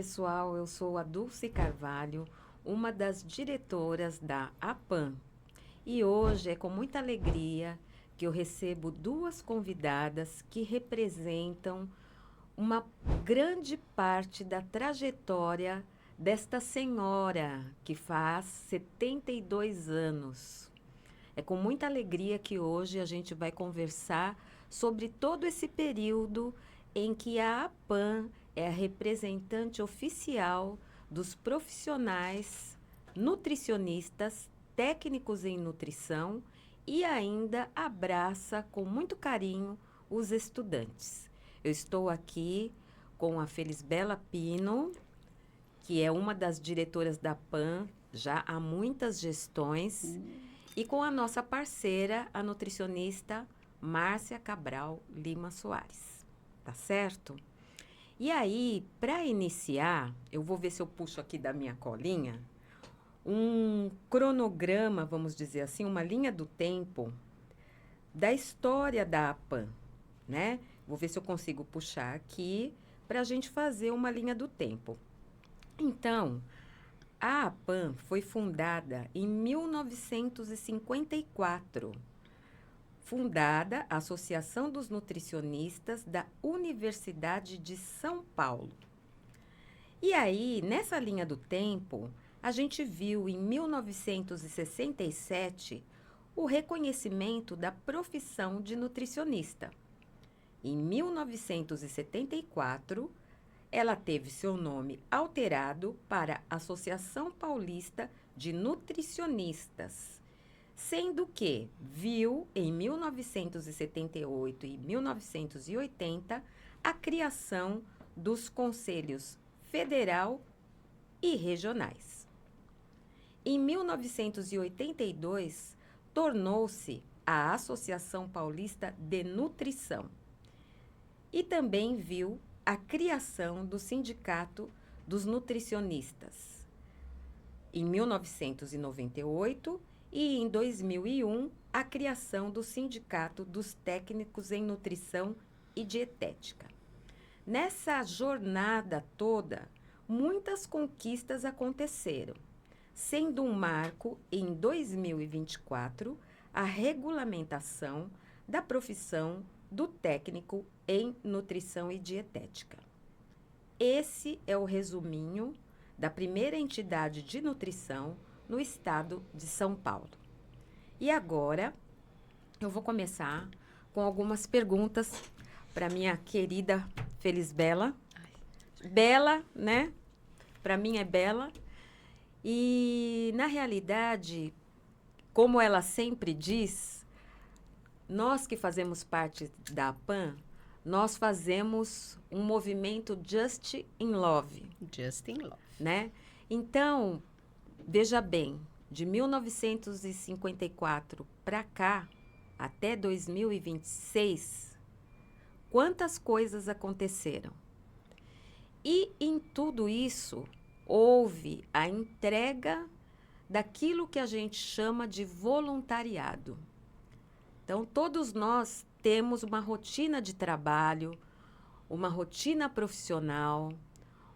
pessoal, eu sou a Dulce Carvalho, uma das diretoras da APAN. E hoje é com muita alegria que eu recebo duas convidadas que representam uma grande parte da trajetória desta senhora que faz 72 anos. É com muita alegria que hoje a gente vai conversar sobre todo esse período em que a APAN é a representante oficial dos profissionais nutricionistas, técnicos em nutrição e ainda abraça com muito carinho os estudantes. Eu estou aqui com a Felisbela Pino, que é uma das diretoras da APAN já há muitas gestões, e com a nossa parceira, a nutricionista Márcia Cabral Lima Soares. Tá certo? E aí, para iniciar, eu vou ver se eu puxo aqui da minha colinha um cronograma, vamos dizer assim, uma linha do tempo da história da APAN, né? Vou ver se eu consigo puxar aqui para a gente fazer uma linha do tempo. Então, a APAN foi fundada em 1954. Fundada a Associação dos Nutricionistas da Universidade de São Paulo. E aí, nessa linha do tempo, a gente viu em 1967 o reconhecimento da profissão de nutricionista. Em 1974, ela teve seu nome alterado para Associação Paulista de Nutricionistas, sendo que viu em 1978 e 1980 a criação dos conselhos federal e regionais. Em 1982, tornou-se a Associação Paulista de Nutrição e também viu a criação do Sindicato dos Nutricionistas. Em 1998 e em 2001, a criação do Sindicato dos Técnicos em Nutrição e Dietética. Nessa jornada toda, muitas conquistas aconteceram, sendo um marco, em 2024, a regulamentação da profissão do técnico em nutrição e dietética. Esse é o resuminho da primeira entidade de nutrição no estado de São Paulo. E agora, eu vou começar com algumas perguntas para minha querida Felisbela. Bela, né? Para mim é Bela. E, na realidade, como ela sempre diz, nós que fazemos parte da APAN, nós fazemos um movimento Just in Love. Just in Love. Né? Então, veja bem, de 1954 para cá, até 2026, quantas coisas aconteceram? E em tudo isso, houve a entrega daquilo que a gente chama de voluntariado. Então, todos nós temos uma rotina de trabalho, uma rotina profissional,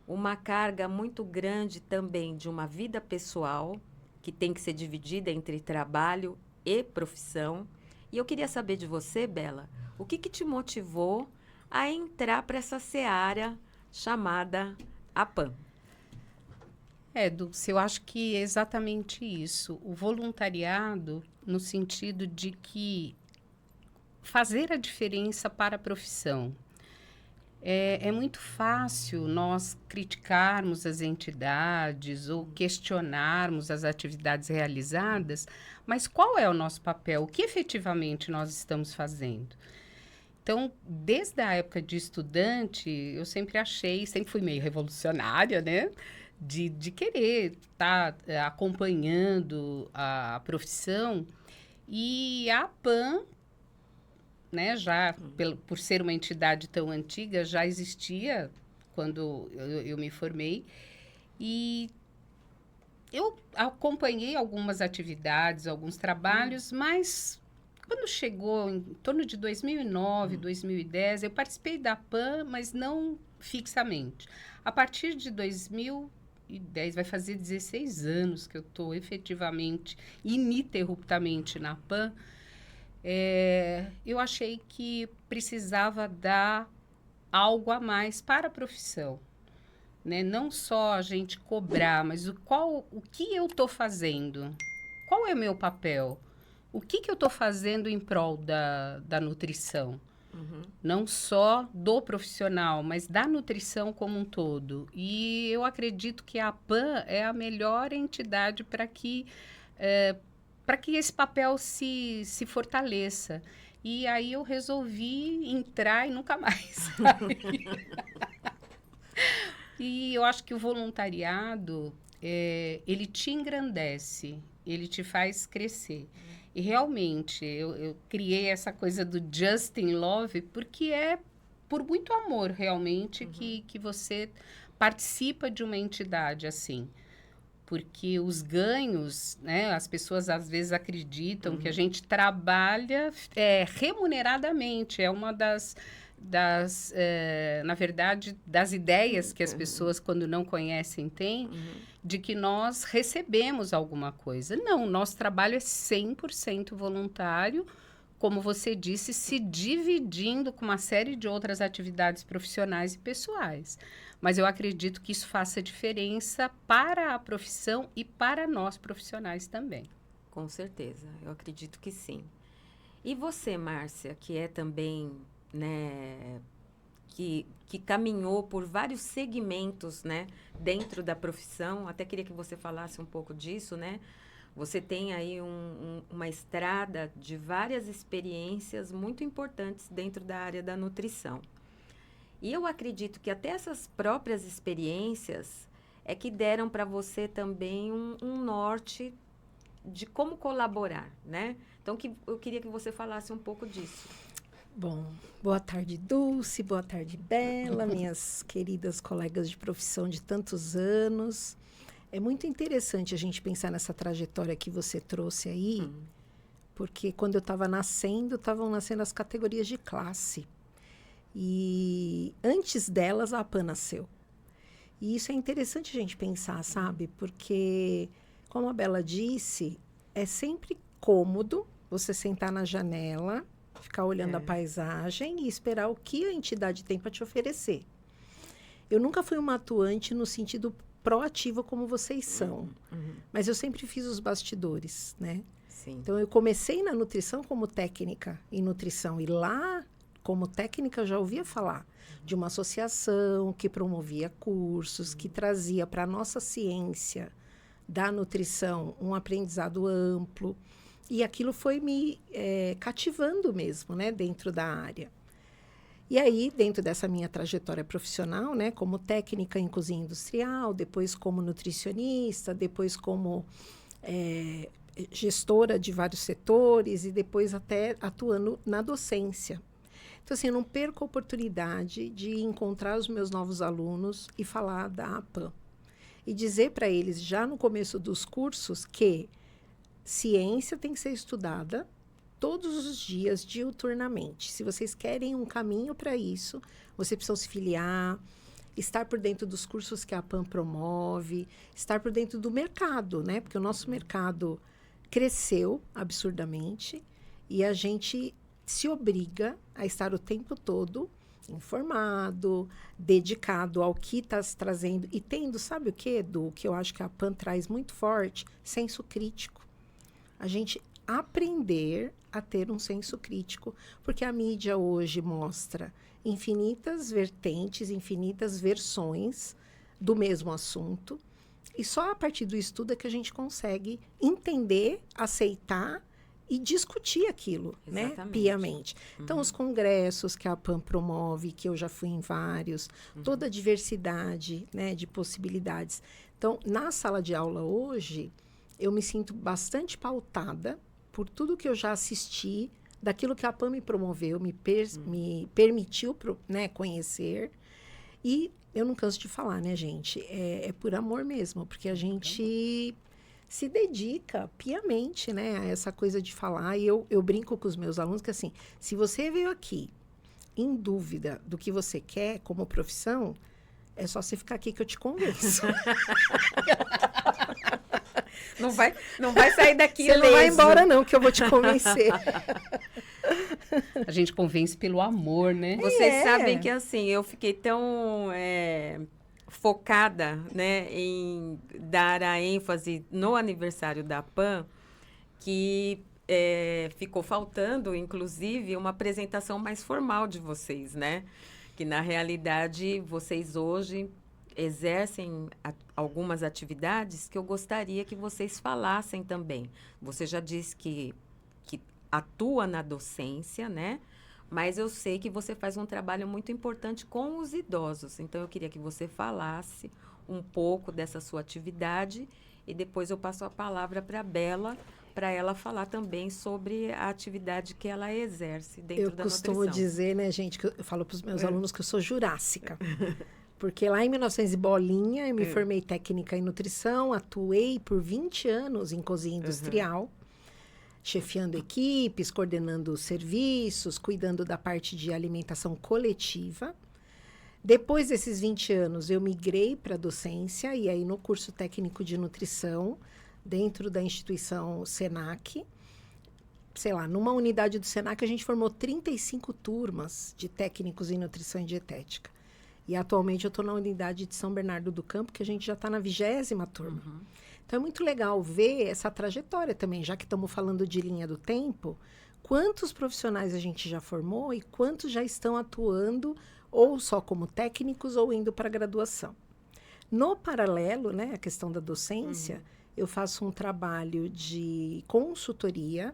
uma carga muito grande também de uma vida pessoal, que tem que ser dividida entre trabalho e profissão. E eu queria saber de você, Bela, o que te motivou a entrar para essa seara chamada APAN? Dulce, eu acho que é exatamente isso. O voluntariado, no sentido de que fazer a diferença para a profissão. É muito fácil nós criticarmos as entidades ou questionarmos as atividades realizadas, mas qual é o nosso papel? O que efetivamente nós estamos fazendo? Então, desde a época de estudante, eu sempre fui meio revolucionária, né? De querer estar acompanhando a profissão. E a APAN, né, por ser uma entidade tão antiga, já existia quando eu me formei. E eu acompanhei algumas atividades, alguns trabalhos, mas Quando chegou em torno de 2009, 2010, eu participei da PAN, mas não fixamente. A partir de 2010, vai fazer 16 anos que eu estou efetivamente, ininterruptamente na PAN, eu achei que precisava dar algo a mais para a profissão, né? Não só a gente cobrar, mas o que eu estou fazendo? Qual é o meu papel? O que eu estou fazendo em prol da nutrição? Uhum. Não só do profissional, mas da nutrição como um todo. E eu acredito que a PAN é a melhor entidade para que esse papel se fortaleça. E aí eu resolvi entrar e nunca mais sair. E eu acho que o voluntariado, ele te engrandece, ele te faz crescer. E realmente, eu criei essa coisa do Justin Love, porque é por muito amor, realmente, que você participa de uma entidade assim. Porque os ganhos, né, as pessoas às vezes acreditam que a gente trabalha remuneradamente. É uma na verdade, das ideias que as pessoas, quando não conhecem, têm, de que nós recebemos alguma coisa. Não, nosso trabalho é 100% voluntário, como você disse, se dividindo com uma série de outras atividades profissionais e pessoais. Mas eu acredito que isso faça diferença para a profissão e para nós profissionais também. Com certeza, eu acredito que sim. E você, Márcia, que é também, né, que caminhou por vários segmentos, né, dentro da profissão, até queria que você falasse um pouco disso, né? Você tem aí uma estrada de várias experiências muito importantes dentro da área da nutrição. E eu acredito que até essas próprias experiências é que deram para você também um norte de como colaborar, né? Então, eu queria que você falasse um pouco disso. Bom, boa tarde, Dulce, boa tarde, Bela, minhas queridas colegas de profissão de tantos anos. É muito interessante a gente pensar nessa trajetória que você trouxe aí, porque quando eu estava nascendo, estavam nascendo as categorias de classe. E antes delas, a APAN nasceu. E isso é interessante a gente pensar, sabe? Porque, como a Bela disse, é sempre cômodo você sentar na janela, ficar olhando a paisagem e esperar o que a entidade tem para te oferecer. Eu nunca fui uma atuante no sentido proativo como vocês são, mas eu sempre fiz os bastidores, né? Sim. Então, eu comecei na nutrição como técnica em nutrição e lá, como técnica, eu já ouvia falar de uma associação que promovia cursos, que trazia para a nossa ciência da nutrição um aprendizado amplo. E aquilo foi me cativando mesmo, né, dentro da área. E aí, dentro dessa minha trajetória profissional, né, como técnica em cozinha industrial, depois como nutricionista, depois como gestora de vários setores e depois até atuando na docência. Então, assim, eu não perco a oportunidade de encontrar os meus novos alunos e falar da APAN. E dizer para eles, já no começo dos cursos, que ciência tem que ser estudada todos os dias, diuturnamente. Se vocês querem um caminho para isso, vocês precisam se filiar, estar por dentro dos cursos que a PAN promove, estar por dentro do mercado, né? Porque o nosso mercado cresceu absurdamente e a gente se obriga a estar o tempo todo informado, dedicado ao que está se trazendo e tendo, sabe o que, Edu? Que eu acho que a PAN traz muito forte, senso crítico. A gente aprender a ter um senso crítico, porque a mídia hoje mostra infinitas vertentes, infinitas versões do mesmo assunto, e só a partir do estudo é que a gente consegue entender, aceitar e discutir aquilo, né, piamente. Então, os congressos que a PAN promove, que eu já fui em vários, toda a diversidade, né, de possibilidades. Então, na sala de aula hoje, eu me sinto bastante pautada por tudo que eu já assisti, daquilo que a PAN me promoveu, me permitiu, né, conhecer. E eu não canso de falar, né, gente? É por amor mesmo, porque a gente se dedica piamente, né, a essa coisa de falar. E eu brinco com os meus alunos que, assim, se você veio aqui em dúvida do que você quer como profissão, é só você ficar aqui que eu te convenço. Não vai sair daqui Você não vai ileso. embora não, que eu vou te convencer. A gente convence pelo amor, né? Vocês sabem que, assim, eu fiquei tão focada, né, em dar a ênfase no aniversário da PAN, que ficou faltando, inclusive, uma apresentação mais formal de vocês, né? Que, na realidade, vocês hoje exercem algumas atividades que eu gostaria que vocês falassem também. Você já disse que atua na docência, né? Mas eu sei que você faz um trabalho muito importante com os idosos. Então, eu queria que você falasse um pouco dessa sua atividade e depois eu passo a palavra para a Bela, para ela falar também sobre a atividade que ela exerce dentro da nutrição. Eu costumo dizer, né, gente, que eu falo para os meus alunos que eu sou jurássica. Porque lá em 1900 e bolinha, eu me formei técnica em nutrição, atuei por 20 anos em cozinha industrial, chefiando equipes, coordenando serviços, cuidando da parte de alimentação coletiva. Depois desses 20 anos, eu migrei para a docência, e aí no curso técnico de nutrição, dentro da instituição Senac, sei lá, numa unidade do Senac, a gente formou 35 turmas de técnicos em nutrição e dietética. E atualmente eu estou na unidade de São Bernardo do Campo, que a gente já está na 20ª turma. Então, é muito legal ver essa trajetória também, já que estamos falando de linha do tempo, quantos profissionais a gente já formou e quantos já estão atuando ou só como técnicos ou indo para a graduação. No paralelo, né, a questão da docência, eu faço um trabalho de consultoria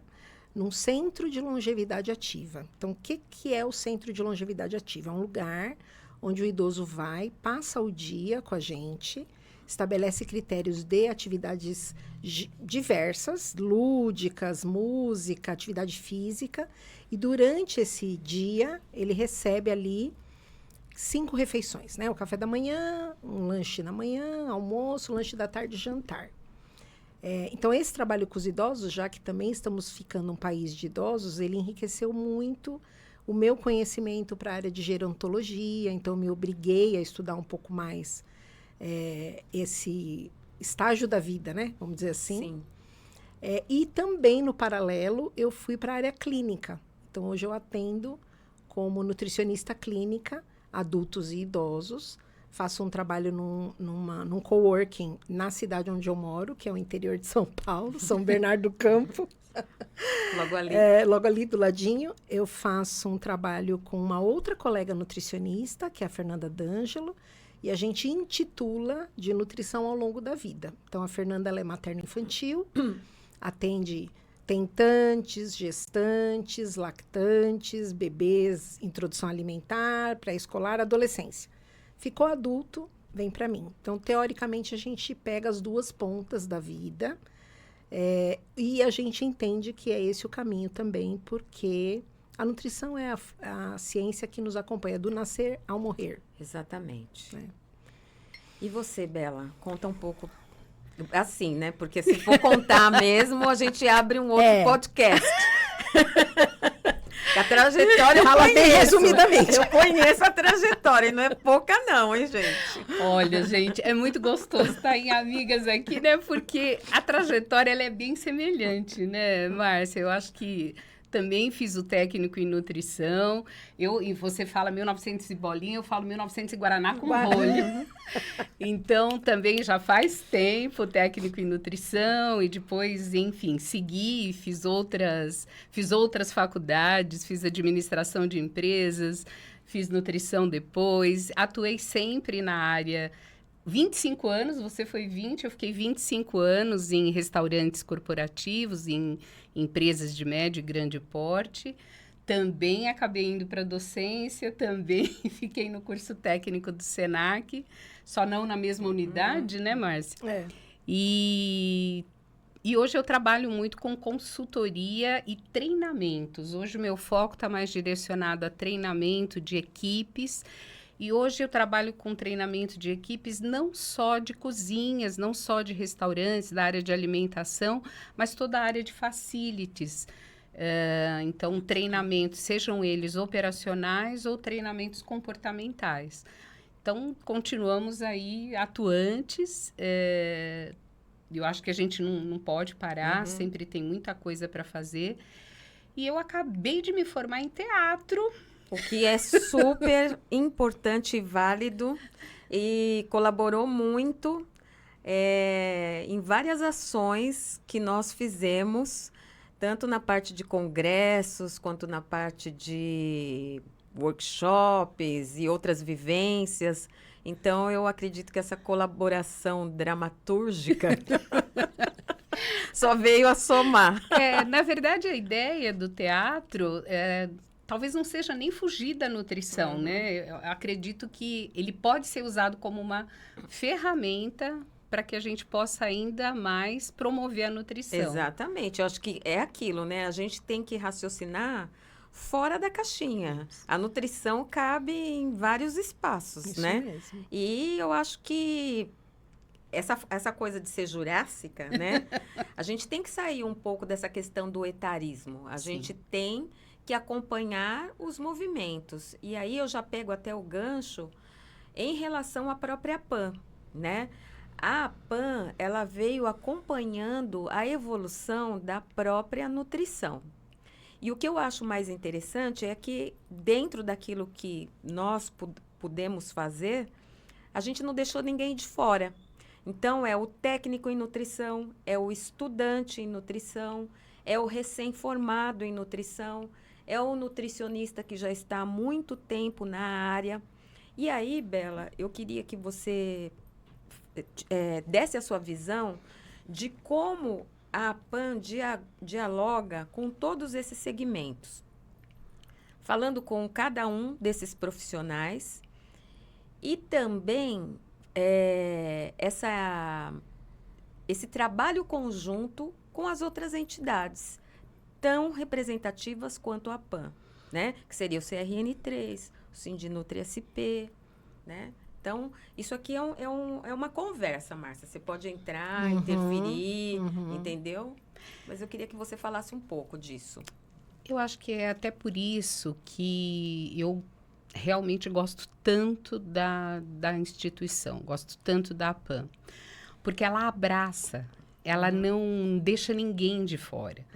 num centro de longevidade ativa. Então, o que é o centro de longevidade ativa? É um lugar onde o idoso vai, passa o dia com a gente, estabelece critérios de atividades diversas, lúdicas, música, atividade física, e durante esse dia ele recebe ali 5 refeições, né? O café da manhã, um lanche na manhã, almoço, lanche da tarde e jantar. Então, esse trabalho com os idosos, já que também estamos ficando um país de idosos, ele enriqueceu muito o meu conhecimento para a área de gerontologia, então me obriguei a estudar um pouco mais esse estágio da vida, né? Vamos dizer assim. Sim. E também, no paralelo, eu fui para a área clínica. Então, hoje eu atendo como nutricionista clínica, adultos e idosos. Faço um trabalho num coworking na cidade onde eu moro, que é o interior de São Paulo, São Bernardo do Campo. Logo ali. Logo ali do ladinho, eu faço um trabalho com uma outra colega nutricionista, que é a Fernanda D'Angelo, e a gente intitula de nutrição ao longo da vida. Então, a Fernanda ela é materno-infantil, atende tentantes, gestantes, lactantes, bebês, introdução alimentar, pré-escolar, adolescência. Ficou adulto, vem para mim. Então, teoricamente, a gente pega as duas pontas da vida e a gente entende que é esse o caminho também, porque a nutrição é a ciência que nos acompanha do nascer ao morrer. Exatamente. E você, Bela? Conta um pouco, assim, né? Porque se for contar mesmo, a gente abre um outro podcast. A trajetória Fala bem resumidamente. Eu conheço a trajetória, e não é pouca não, hein, gente? Olha, gente, é muito gostoso estar em amigas aqui, né? Porque a trajetória, ela é bem semelhante, né, Márcia? Eu acho que também fiz o técnico em nutrição. E você fala 1900 e bolinha, eu falo 1900 e Guaraná com rolho. Então, também já faz tempo técnico em nutrição e depois, enfim, segui, fiz outras faculdades, fiz administração de empresas, fiz nutrição depois, atuei sempre na área. 25 anos, você foi 20, eu fiquei 25 anos em restaurantes corporativos, em empresas de médio e grande porte. Também acabei indo para a docência, também fiquei no curso técnico do Senac, só não na mesma unidade, né, Márcia? E hoje eu trabalho muito com consultoria e treinamentos. Hoje o meu foco está mais direcionado a treinamento de equipes E hoje eu trabalho com treinamento de equipes não só de cozinhas, não só de restaurantes, da área de alimentação, mas toda a área de facilities. Então, treinamentos, sejam eles operacionais ou treinamentos comportamentais. Então, continuamos aí atuantes. Eu acho que a gente não pode parar, sempre tem muita coisa para fazer. E eu acabei de me formar em teatro. O que é super importante e válido e colaborou muito em várias ações que nós fizemos, tanto na parte de congressos, quanto na parte de workshops e outras vivências. Então, eu acredito que essa colaboração dramatúrgica só veio a somar. Na verdade, a ideia do teatro talvez não seja nem fugir da nutrição, né? Eu acredito que ele pode ser usado como uma ferramenta para que a gente possa ainda mais promover a nutrição. Exatamente. Eu acho que é aquilo, né? A gente tem que raciocinar fora da caixinha. A nutrição cabe em vários espaços, Isso né? mesmo. E eu acho que essa coisa de ser jurássica, né? A gente tem que sair um pouco dessa questão do etarismo. A gente tem que acompanhar os movimentos. E aí eu já pego até o gancho em relação à própria PAN, né? A PAN, ela veio acompanhando a evolução da própria nutrição. E o que eu acho mais interessante é que, dentro daquilo que nós pudemos fazer, a gente não deixou ninguém de fora. Então, é o técnico em nutrição, é o estudante em nutrição, é o recém-formado em nutrição, é o nutricionista que já está há muito tempo na área. E aí, Bela, eu queria que você desse a sua visão de como a PAN dialoga com todos esses segmentos, falando com cada um desses profissionais e também esse trabalho conjunto com as outras entidades tão representativas quanto a PAN, né? Que seria o CRN3, o Sindinutri SP, né? Então, isso aqui é uma conversa, Márcia. Você pode entrar, interferir, entendeu? Mas eu queria que você falasse um pouco disso. Eu acho que é até por isso que eu realmente gosto tanto da instituição, gosto tanto da PAN. Porque ela abraça, ela não deixa ninguém de fora.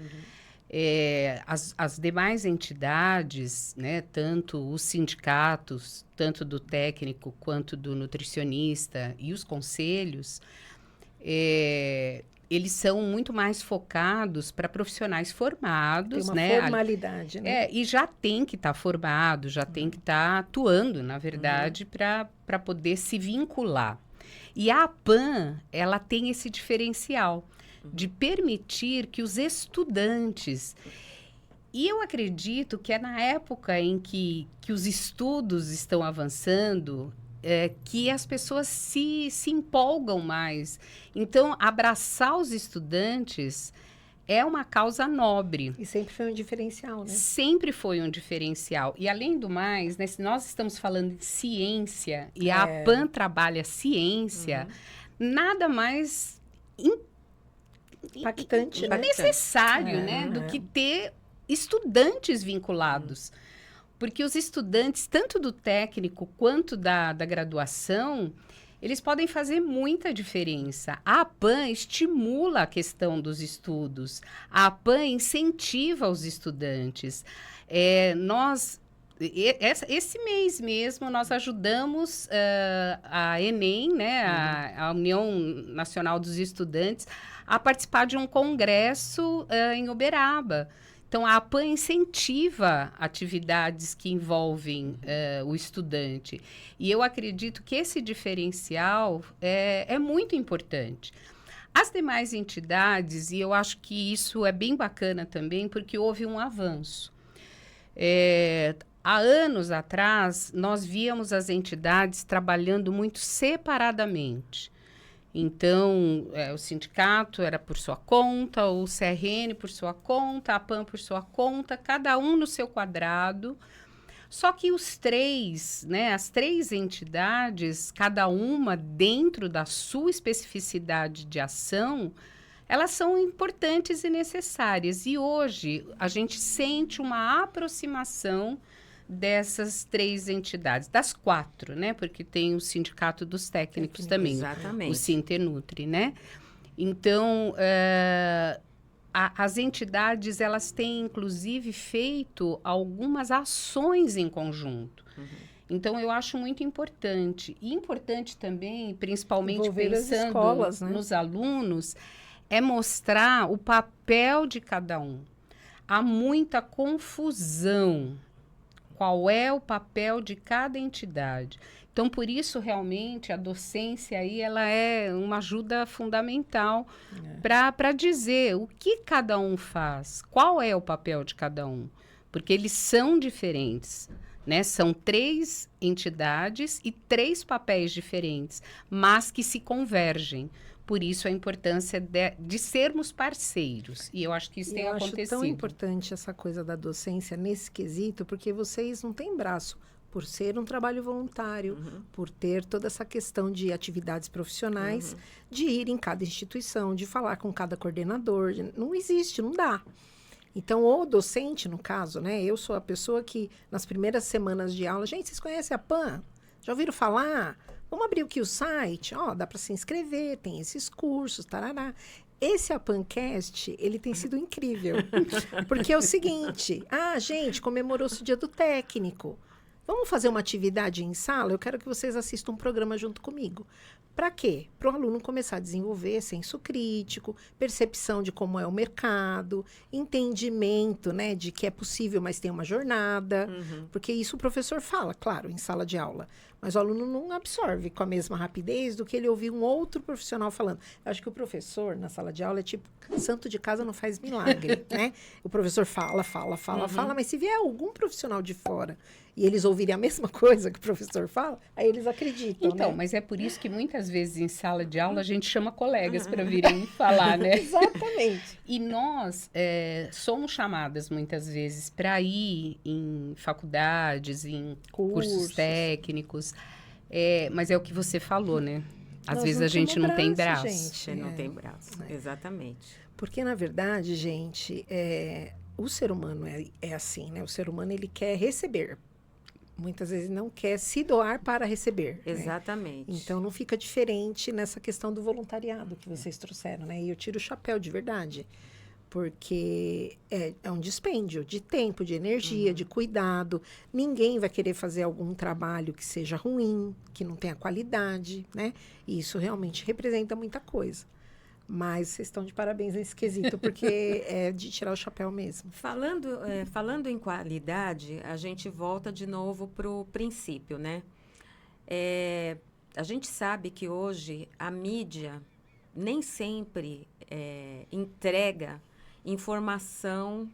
As demais entidades, né, tanto os sindicatos, tanto do técnico quanto do nutricionista e os conselhos, eles são muito mais focados para profissionais formados. Tem uma né? formalidade, né? E já tem que estar formado, já tem que estar atuando, na verdade, para poder se vincular. E a PAN, ela tem esse diferencial de permitir que os estudantes... E eu acredito que é na época em que os estudos estão avançando, que as pessoas se empolgam mais. Então, abraçar os estudantes é uma causa nobre. E sempre foi um diferencial, né? Sempre foi um diferencial. E, além do mais, né, se nós estamos falando de ciência e a PAN trabalha ciência, nada mais impactante, né? necessário, né, do que ter estudantes vinculados. Porque os estudantes, tanto do técnico quanto da graduação, eles podem fazer muita diferença. A PAN estimula a questão dos estudos. A PAN incentiva os estudantes. Esse mês mesmo, nós ajudamos a ENEM, né, a União Nacional dos Estudantes, a participar de um congresso em Uberaba. Então, a PAN incentiva atividades que envolvem o estudante. E eu acredito que esse diferencial é muito importante. As demais entidades, e eu acho que isso é bem bacana também, porque houve um avanço. Há anos atrás, nós víamos as entidades trabalhando muito separadamente. Então, o sindicato era por sua conta, o CRN por sua conta, a PAN por sua conta, cada um no seu quadrado. Só que os três, né, as três entidades, cada uma dentro da sua especificidade de ação, elas são importantes e necessárias. E hoje a gente sente uma aproximação dessas três entidades, das quatro, né? Porque tem o Sindicato dos Técnicos também, Exatamente. o Sintenutri, né? Então, as entidades, elas têm, inclusive, feito algumas ações em conjunto. Então, eu acho muito importante. E importante também, principalmente Envolver as pensando escolas, né? nos alunos, é mostrar o papel de cada um. Há muita confusão. Qual é o papel de cada entidade? Então, por isso, realmente, a docência aí, ela é uma ajuda fundamental para dizer o que cada um faz, qual é o papel de cada um, porque eles são diferentes, né? São três entidades e três papéis diferentes, mas que se convergem. Por isso, a importância de sermos parceiros. E eu acho que isso tem acontecido. Eu acho tão importante essa coisa da docência nesse quesito, porque vocês não têm braço por ser um trabalho voluntário, por ter toda essa questão de atividades profissionais, de ir em cada instituição, de falar com cada coordenador. Não existe, não dá. Então, o docente, no caso, né? Eu sou a pessoa que, nas primeiras semanas de aula, gente, vocês conhecem a PAN? Já ouviram falar? Vamos abrir aqui o site, ó, dá para se inscrever, tem esses cursos, tarará. Esse Apancast, ele tem sido incrível, porque é o seguinte, gente, comemorou-se o dia do técnico. Vamos fazer uma atividade em sala? Eu quero que vocês assistam um programa junto comigo. Para quê? Para o aluno começar a desenvolver senso crítico, percepção de como é o mercado, entendimento, né, de que é possível, mas tem uma jornada. Porque isso o professor fala, claro, em sala de aula. Mas o aluno não absorve com a mesma rapidez do que ele ouvir um outro profissional falando. Eu acho que o professor, na sala de aula, é tipo, santo de casa não faz milagre, né? O professor fala, mas se vier algum profissional de fora e eles ouvirem a mesma coisa que o professor fala, aí eles acreditam, Então, né? mas é por isso que muitas vezes em sala de aula a gente chama colegas para virem falar, né? Exatamente. E nós somos chamadas muitas vezes para ir em faculdades, em cursos técnicos, mas é o que você falou, né? Às Nós vezes não a gente temos não tem braço, braço. gente. Você não tem braço, exatamente. Porque, na verdade, gente, o ser humano é assim, né? O ser humano, ele quer receber. Muitas vezes não quer se doar para receber. Exatamente. Né? Então, não fica diferente nessa questão do voluntariado que vocês trouxeram, né? E eu tiro o chapéu de verdade. Porque é um dispêndio de tempo, de energia, de cuidado. Ninguém vai querer fazer algum trabalho que seja ruim, que não tenha qualidade, né? E isso realmente representa muita coisa. Mas vocês estão de parabéns nesse quesito, porque é de tirar o chapéu mesmo. Falando em qualidade, a gente volta de novo para o princípio, né? A gente sabe que hoje a mídia nem sempre entrega informação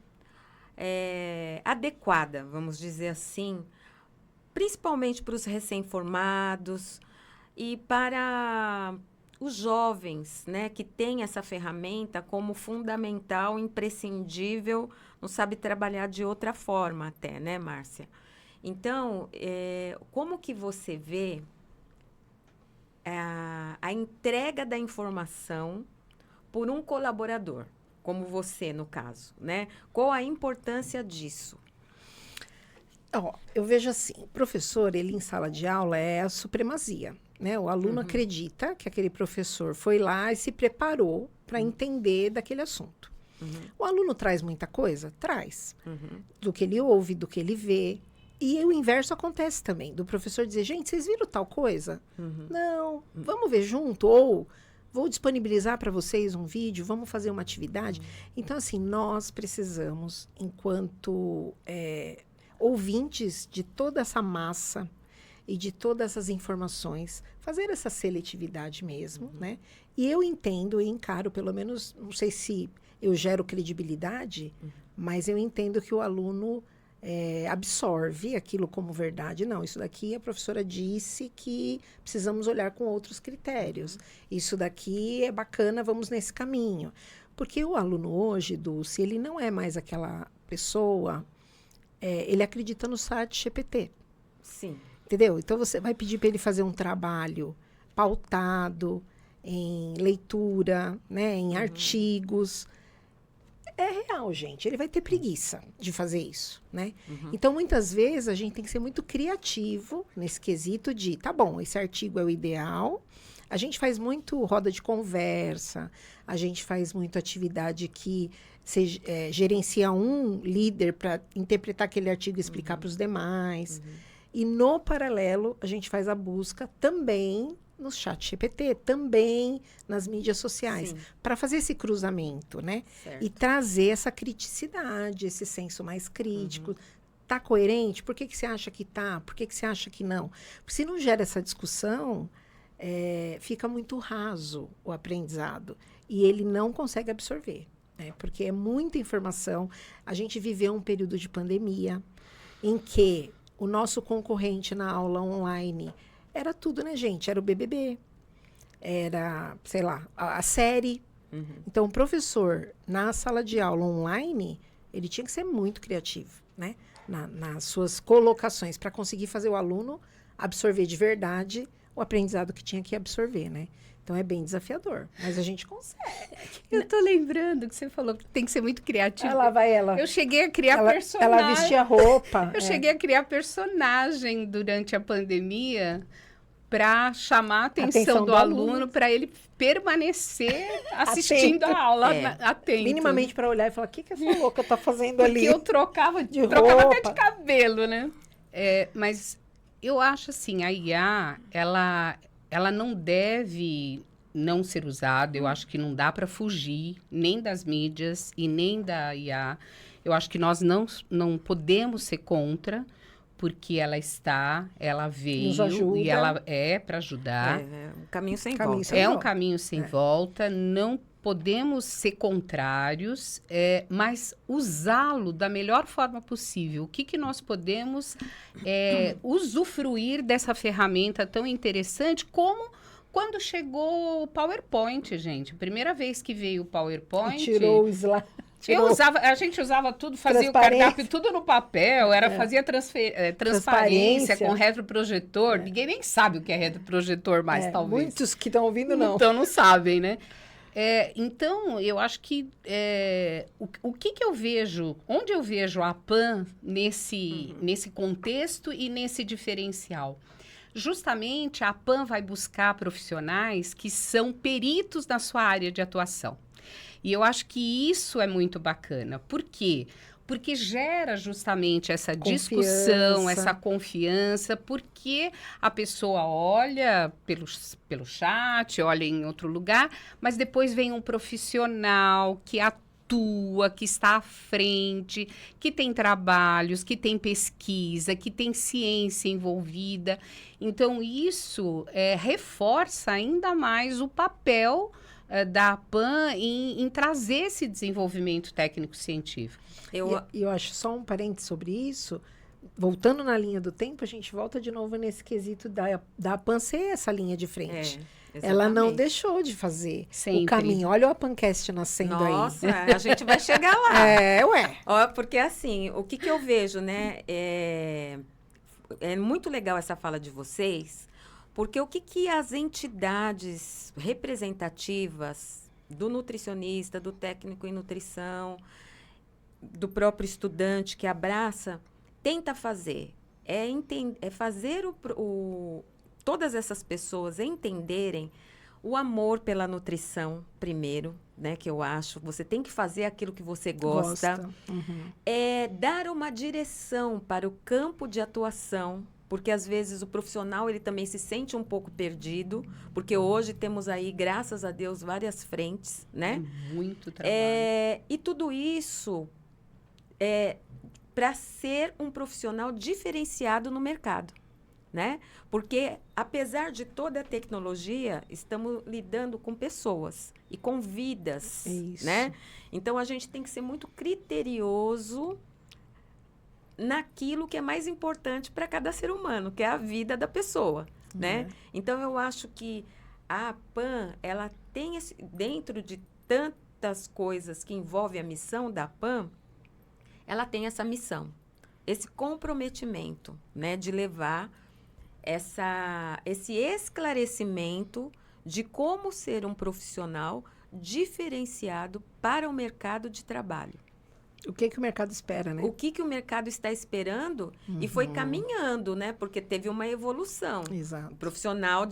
adequada, vamos dizer assim, principalmente para os recém-formados e para os jovens, né, que têm essa ferramenta como fundamental, imprescindível, não sabe trabalhar de outra forma até, né, Márcia? Então, como que você vê a entrega da informação por um colaborador, como você, no caso, né? Qual a importância disso? Eu vejo assim, o professor, ele em sala de aula é a supremacia, né? O aluno acredita que aquele professor foi lá e se preparou para entender daquele assunto. O aluno traz muita coisa? Traz. Do que ele ouve, do que ele vê. E o inverso acontece também, do professor dizer, gente, vocês viram tal coisa? Não, vamos ver junto, ou vou disponibilizar para vocês um vídeo, vamos fazer uma atividade. Então, assim, nós precisamos, enquanto ouvintes de toda essa massa e de todas essas informações, fazer essa seletividade mesmo, né? E eu entendo e encaro, pelo menos, não sei se eu gero credibilidade, mas eu entendo que o aluno absorve aquilo como verdade. Não, isso daqui a professora disse que precisamos olhar com outros critérios. Isso daqui é bacana, vamos nesse caminho. Porque o aluno hoje, Dulce, ele não é mais aquela pessoa ele acredita no chat GPT. Sim. Entendeu? Então, você vai pedir para ele fazer um trabalho pautado em leitura, né, em artigos. É real, gente. Ele vai ter preguiça de fazer isso, né? Então, muitas vezes, a gente tem que ser muito criativo nesse quesito de, tá bom, esse artigo é o ideal. A gente faz muito roda de conversa, a gente faz muito atividade que você gerencia um líder para interpretar aquele artigo e explicar para os demais. E, no paralelo, a gente faz a busca também no chat GPT, também nas mídias sociais, para fazer esse cruzamento, né? Certo. E trazer essa criticidade, esse senso mais crítico. Tá coerente? Por que você acha que tá? Por que você acha que não? Porque se não gera essa discussão, fica muito raso o aprendizado. E ele não consegue absorver, né? Porque é muita informação. A gente viveu um período de pandemia em que o nosso concorrente na aula online era tudo, né, gente? Era o BBB, era, sei lá, a série. Então, o professor, na sala de aula online, ele tinha que ser muito criativo, né? Nas suas colocações, para conseguir fazer o aluno absorver de verdade o aprendizado que tinha que absorver, né? Então, é bem desafiador, mas a gente consegue. Eu tô lembrando que você falou que tem que ser muito criativo. Lá vai ela. Eu cheguei a criar personagem. Ela vestia roupa. Eu cheguei a criar personagem durante a pandemia para chamar a atenção do aluno, para ele permanecer assistindo a aula atento. Minimamente para olhar e falar, o que essa louca tá fazendo ali? Porque eu trocava até de cabelo, né? Mas eu acho assim, a IA, ela não deve não ser usada. Eu acho que não dá para fugir nem das mídias e nem da IA. Eu acho que nós não podemos ser contra, porque ela veio e ela é para ajudar. É um caminho sem volta. É um caminho sem volta. Não podemos ser contrários, mas usá-lo da melhor forma possível. O que nós podemos usufruir dessa ferramenta tão interessante como quando chegou o PowerPoint, gente. Primeira vez que veio o PowerPoint... E tirou o slide. A gente usava tudo, fazia o cardápio tudo no papel, fazia transparência com retroprojetor. Ninguém nem sabe o que é retroprojetor mais, talvez. Muitos que estão ouvindo, não. Então, não sabem, né? Então, eu acho que o que eu vejo, onde eu vejo a PAN nesse contexto e nesse diferencial? Justamente, a PAN vai buscar profissionais que são peritos na sua área de atuação. E eu acho que isso é muito bacana. Por quê? Porque gera justamente essa discussão, essa confiança, porque a pessoa olha pelo chat, olha em outro lugar, mas depois vem um profissional que atua, que está à frente, que tem trabalhos, que tem pesquisa, que tem ciência envolvida. Então, isso reforça ainda mais o papel da PAN em trazer esse desenvolvimento técnico-científico. Eu acho só um parênteses sobre isso. Voltando na linha do tempo, a gente volta de novo nesse quesito da PAN ser essa linha de frente. Ela não deixou de fazer o caminho. Olha o APANcast nascendo aí. Nossa, a gente vai chegar lá. Ué. Porque assim, o que eu vejo, né? É muito legal essa fala de vocês, porque o que as entidades representativas do nutricionista, do técnico em nutrição, do próprio estudante que abraça, tenta fazer? É fazer todas essas pessoas entenderem o amor pela nutrição, primeiro, né? Que eu acho, você tem que fazer aquilo que você gosta. É dar uma direção para o campo de atuação, porque às vezes o profissional ele também se sente um pouco perdido, porque hoje temos aí, graças a Deus, várias frentes, né? Muito trabalho. E tudo isso para ser um profissional diferenciado no mercado, né? Porque, apesar de toda a tecnologia, estamos lidando com pessoas e com vidas, né? Então, a gente tem que ser muito criterioso naquilo que é mais importante para cada ser humano, que é a vida da pessoa, né? Então, eu acho que a PAN, ela tem, dentro de tantas coisas que envolvem a missão da PAN, ela tem essa missão, esse comprometimento, né, de levar esse esclarecimento de como ser um profissional diferenciado para o mercado de trabalho. O que o mercado espera, né? O que o mercado está esperando e foi caminhando, né? Porque teve uma evolução. Exato. O profissional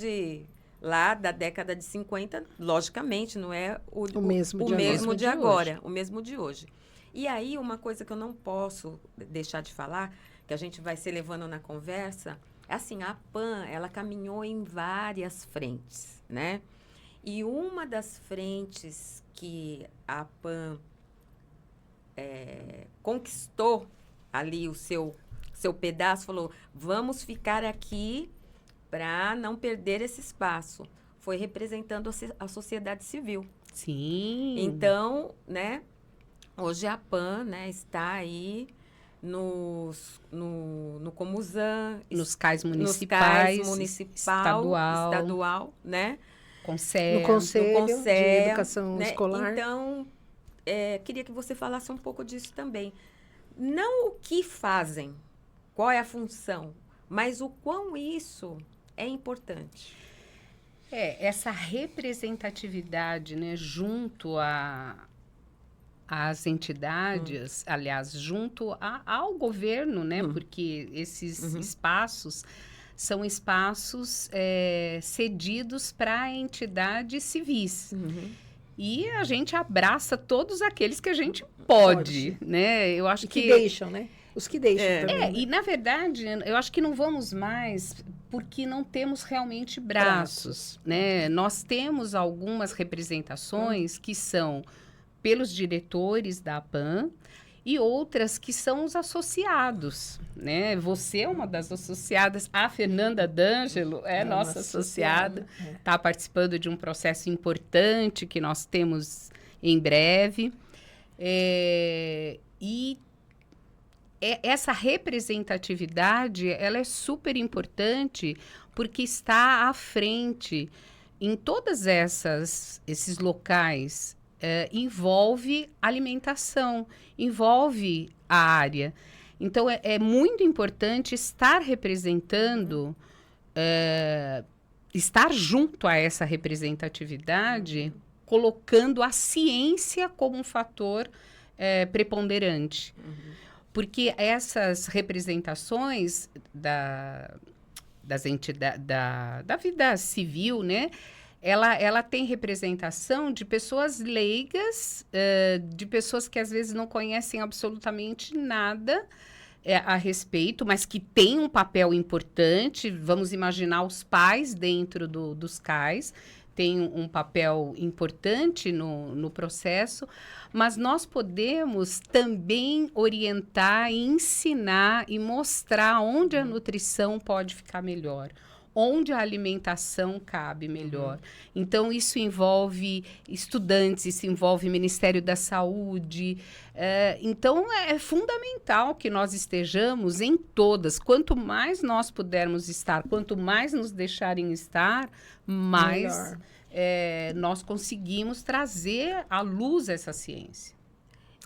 lá da década de 50, logicamente, não é o mesmo de agora, o mesmo de hoje. E aí, uma coisa que eu não posso deixar de falar, que a gente vai se levando na conversa, é assim, a PAN, ela caminhou em várias frentes, né? E uma das frentes que a PAN conquistou ali o seu pedaço, falou, vamos ficar aqui para não perder esse espaço. Foi representando a sociedade civil. Sim. Então, né, hoje a PAN, né, está aí no Comusan, nos CAIs municipais, estadual, né? No Conselho de Educação né? Escolar. Então, queria que você falasse um pouco disso também. Não o que fazem, qual é a função, mas o quão isso é importante. Essa representatividade, né, junto às entidades, aliás, junto ao governo, né, porque esses espaços são espaços cedidos para entidades civis. E a gente abraça todos aqueles que a gente pode. Né? Eu acho que deixam, né? Os que deixam também. Né? E, na verdade, eu acho que não vamos mais porque não temos realmente braços. Né? Nós temos algumas representações que são pelos diretores da APAN e outras que são os associados. Né? Você é uma das associadas, a Fernanda D'Angelo é nossa associada, está participando de um processo importante que nós temos em breve. E essa representatividade, ela é super importante porque está à frente em todas esses locais. Envolve alimentação, envolve a área. Então, é muito importante estar representando, estar junto a essa representatividade, colocando a ciência como um fator preponderante. Porque essas representações das entidades, da vida civil, né? Ela tem representação de pessoas leigas, de pessoas que às vezes não conhecem absolutamente nada a respeito, mas que têm um papel importante. Vamos imaginar os pais dentro dos CAIs, têm um papel importante no processo, mas nós podemos também orientar e ensinar e mostrar onde a nutrição pode ficar melhor. Onde a alimentação cabe melhor. Então, isso envolve estudantes, isso envolve Ministério da Saúde. Então, é fundamental que nós estejamos em todas. Quanto mais nós pudermos estar, quanto mais nos deixarem estar, mais nós conseguimos trazer à luz essa ciência.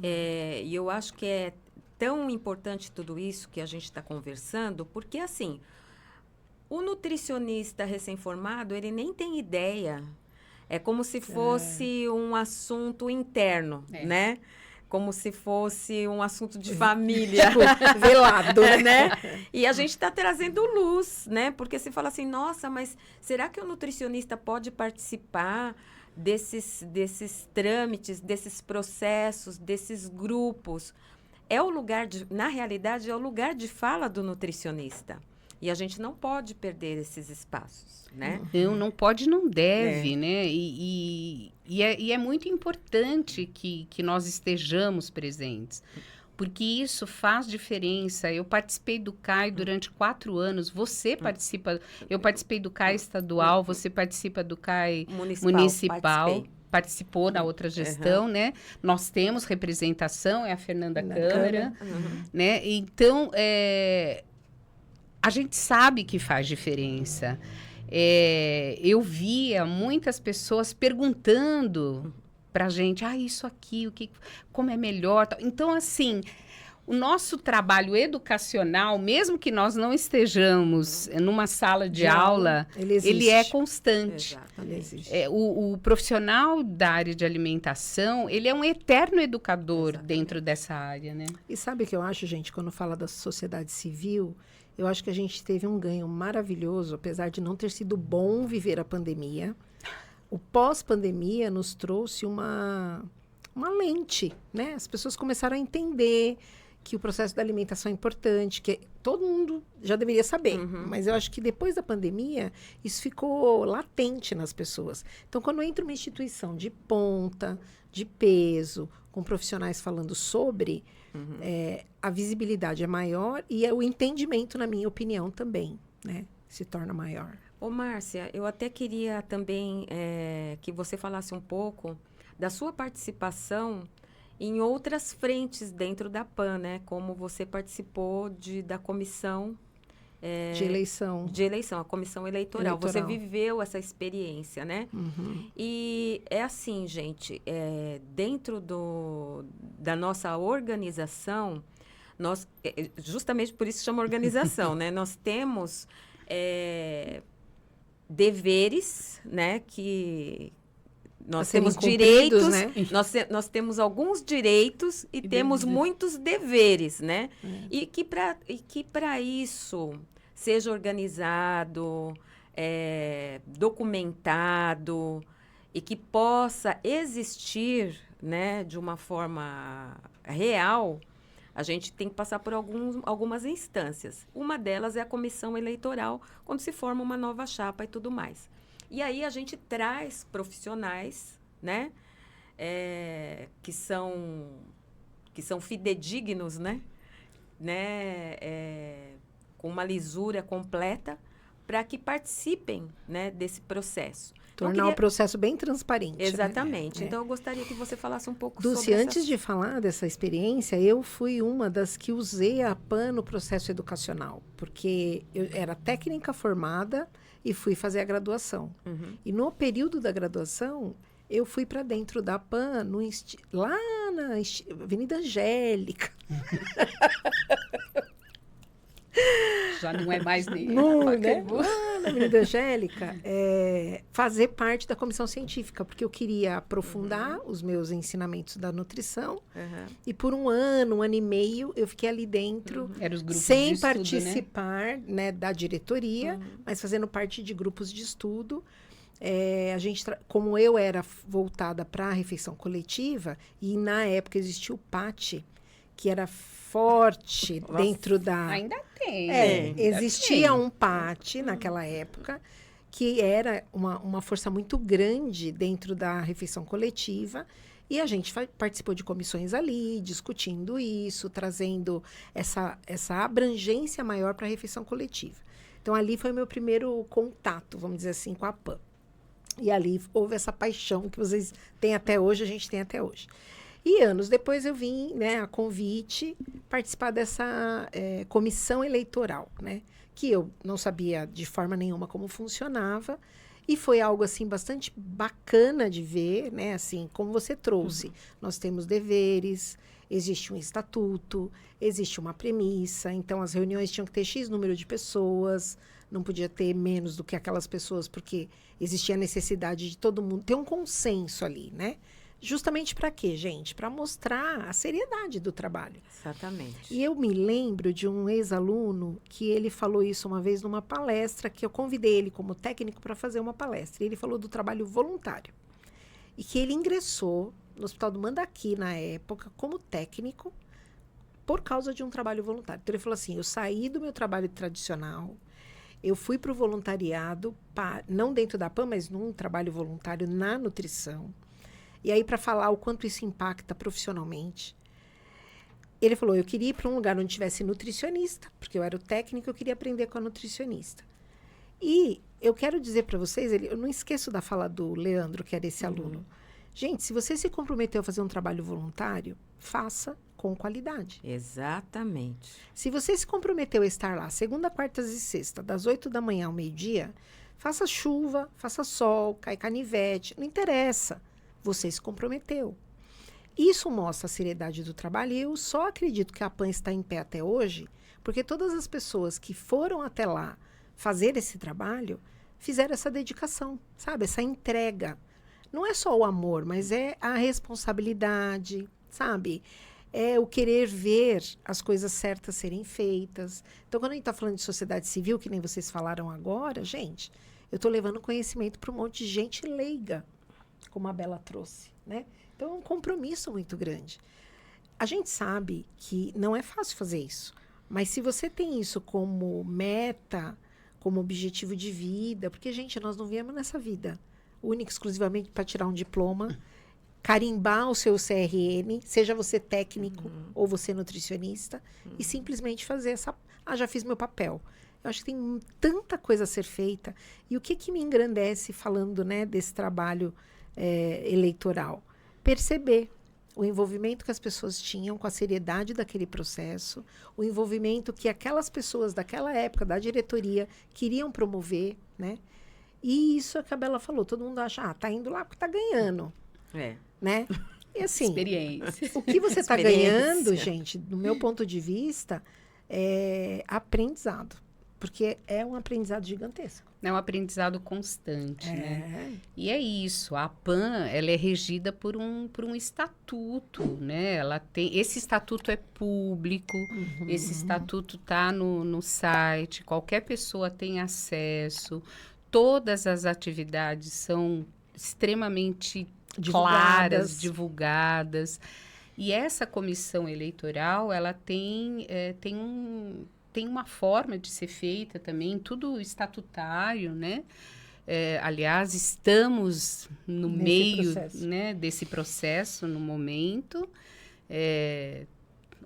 E eu acho que é tão importante tudo isso que a gente está conversando, porque, assim, o nutricionista recém-formado, ele nem tem ideia. É como se fosse um assunto interno, né? Como se fosse um assunto de família. Tipo, velado, né? E a gente está trazendo luz, né? Porque você fala assim, nossa, mas será que o nutricionista pode participar desses trâmites, desses processos, desses grupos? Na realidade, é o lugar de fala do nutricionista. E a gente não pode perder esses espaços, né? Não pode, não deve, né? E é muito importante que nós estejamos presentes, porque isso faz diferença. Eu participei do CAI durante 4 anos, você participa... Eu participei do CAI estadual, você participa do CAI municipal. Participou na outra gestão, né? Nós temos representação, é a Fernanda Câmara, né? Então, a gente sabe que faz diferença. Eu via muitas pessoas perguntando para a gente, isso aqui, como é melhor? Então, assim, o nosso trabalho educacional, mesmo que nós não estejamos numa sala de aula, ele é constante. Ele existe. O profissional da área de alimentação, ele é um eterno educador dentro dessa área, né? E sabe o que eu acho, gente, quando fala da sociedade civil, eu acho que a gente teve um ganho maravilhoso, apesar de não ter sido bom viver a pandemia. O pós-pandemia nos trouxe uma lente, né? As pessoas começaram a entender que o processo da alimentação é importante, que todo mundo já deveria saber. Mas eu acho que depois da pandemia, isso ficou latente nas pessoas. Então, quando entra uma instituição de ponta, de peso, com profissionais falando sobre, a visibilidade é maior e o entendimento, na minha opinião, também, né, se torna maior. Ô, Márcia, eu até queria também que você falasse um pouco da sua participação em outras frentes dentro da PAN, né? Como você participou da comissão... de eleição. De eleição, a comissão eleitoral. Você viveu essa experiência, né? E é assim, gente, dentro da nossa organização, justamente por isso chama organização, né? Nós temos deveres, né? Que nós temos direitos, né? nós temos alguns direitos e temos muitos deveres, né? E que para isso seja organizado, documentado e que possa existir, né, de uma forma real, a gente tem que passar por algumas instâncias. Uma delas é a comissão eleitoral, quando se forma uma nova chapa e tudo mais. E aí a gente traz profissionais, né, que são fidedignos, né, com uma lisura completa, para que participem, né, desse processo. Tornar o processo bem transparente. Exatamente. Né? Então, eu gostaria que você falasse um pouco Dulce, sobre antes de falar dessa experiência, eu fui uma das que usei a PAN no processo educacional, porque eu era técnica formada e fui fazer a graduação. E no período da graduação, eu fui para dentro da PAN, lá na Avenida Angélica. Já não é mais nem... Né? Lá na Avenida Angélica, fazer parte da comissão científica, porque eu queria aprofundar os meus ensinamentos da nutrição. E por um ano e meio, eu fiquei ali dentro, Era os grupos sem de estudo, participar, né, da diretoria, mas fazendo parte de grupos de estudo. A gente, como eu era voltada para a refeição coletiva, e na época existia o PAT, que era forte dentro da... Ainda tem. Existia um PAT naquela época, que era uma força muito grande dentro da refeição coletiva, e a gente participou de comissões ali, discutindo isso, trazendo essa abrangência maior para a refeição coletiva. Então, ali foi meu primeiro contato, vamos dizer assim, com a PAN. E ali houve essa paixão que vocês têm até hoje, a gente tem até hoje. E anos depois eu vim, né, a convite, participar dessa comissão eleitoral, né? Que eu não sabia de forma nenhuma como funcionava. E foi algo, assim, bastante bacana de ver, né? Assim, como você trouxe. Nós temos deveres, existe um estatuto, existe uma premissa. Então, as reuniões tinham que ter X número de pessoas, não podia ter menos do que aquelas pessoas, porque existia a necessidade de todo mundo ter um consenso ali, né? Justamente para quê, gente? Para mostrar a seriedade do trabalho. Exatamente. E eu me lembro de um ex-aluno que ele falou isso uma vez numa palestra, que eu convidei ele como técnico para fazer uma palestra. E ele falou do trabalho voluntário. E que ele ingressou no Hospital do Mandaki, na época, como técnico, por causa de um trabalho voluntário. Então, ele falou assim, eu saí do meu trabalho tradicional, eu fui para o voluntariado, não dentro da PAN, mas num trabalho voluntário na nutrição. E aí, para falar o quanto isso impacta profissionalmente, ele falou, eu queria ir para um lugar onde tivesse nutricionista, porque eu era o técnico, eu queria aprender com a nutricionista. E eu quero dizer para vocês, eu não esqueço da fala do Leandro, que era esse aluno. Gente, se você se comprometeu a fazer um trabalho voluntário, faça com qualidade. Exatamente. Se você se comprometeu a estar lá, segunda, quartas e sexta, das 8 da manhã ao meio-dia, faça chuva, faça sol, cai canivete, não interessa. Você se comprometeu. Isso mostra a seriedade do trabalho e eu só acredito que a PAN está em pé até hoje porque todas as pessoas que foram até lá fazer esse trabalho fizeram essa dedicação, sabe? Essa entrega. Não é só o amor, mas é a responsabilidade, sabe? É o querer ver as coisas certas serem feitas. Então, quando a gente está falando de sociedade civil, que nem vocês falaram agora, gente, eu estou levando conhecimento para um monte de gente leiga, como a Bela trouxe, né? Então, é um compromisso muito grande. A gente sabe que não é fácil fazer isso, mas se você tem isso como meta, como objetivo de vida, porque, gente, nós não viemos nessa vida única, exclusivamente para tirar um diploma, carimbar o seu CRM, seja você técnico ou você nutricionista, e simplesmente fazer essa... Ah, já fiz meu papel. Eu acho que tem tanta coisa a ser feita. E o que me engrandece falando, né, desse trabalho eleitoral? Perceber o envolvimento que as pessoas tinham com a seriedade daquele processo, o envolvimento que aquelas pessoas daquela época, da diretoria, queriam promover, né? E isso é que a Bela falou, todo mundo acha, tá indo lá porque tá ganhando, né? E assim, experiência. O que você tá ganhando, gente, do meu ponto de vista, é aprendizado, porque é um aprendizado gigantesco. É um aprendizado constante, né? E é isso, a PAN, ela é regida por um estatuto, né? Ela tem, esse estatuto é público, esse estatuto está no site, qualquer pessoa tem acesso, todas as atividades são extremamente claras, divulgadas. E essa comissão eleitoral, ela tem uma forma de ser feita também, tudo estatutário, né? Aliás, estamos no meio, né, desse processo no momento.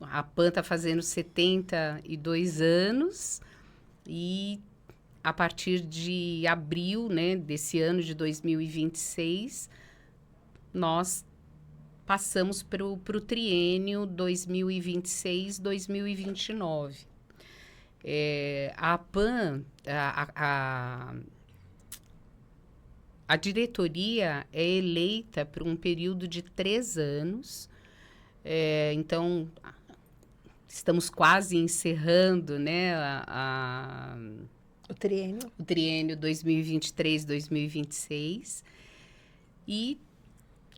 A PAN está fazendo 72 anos e a partir de abril, né, desse ano de 2026, nós passamos para o triênio 2026-2029. A PAN, a diretoria é eleita por um período de 3 anos. Então, estamos quase encerrando, né, o triênio 2023-2026. E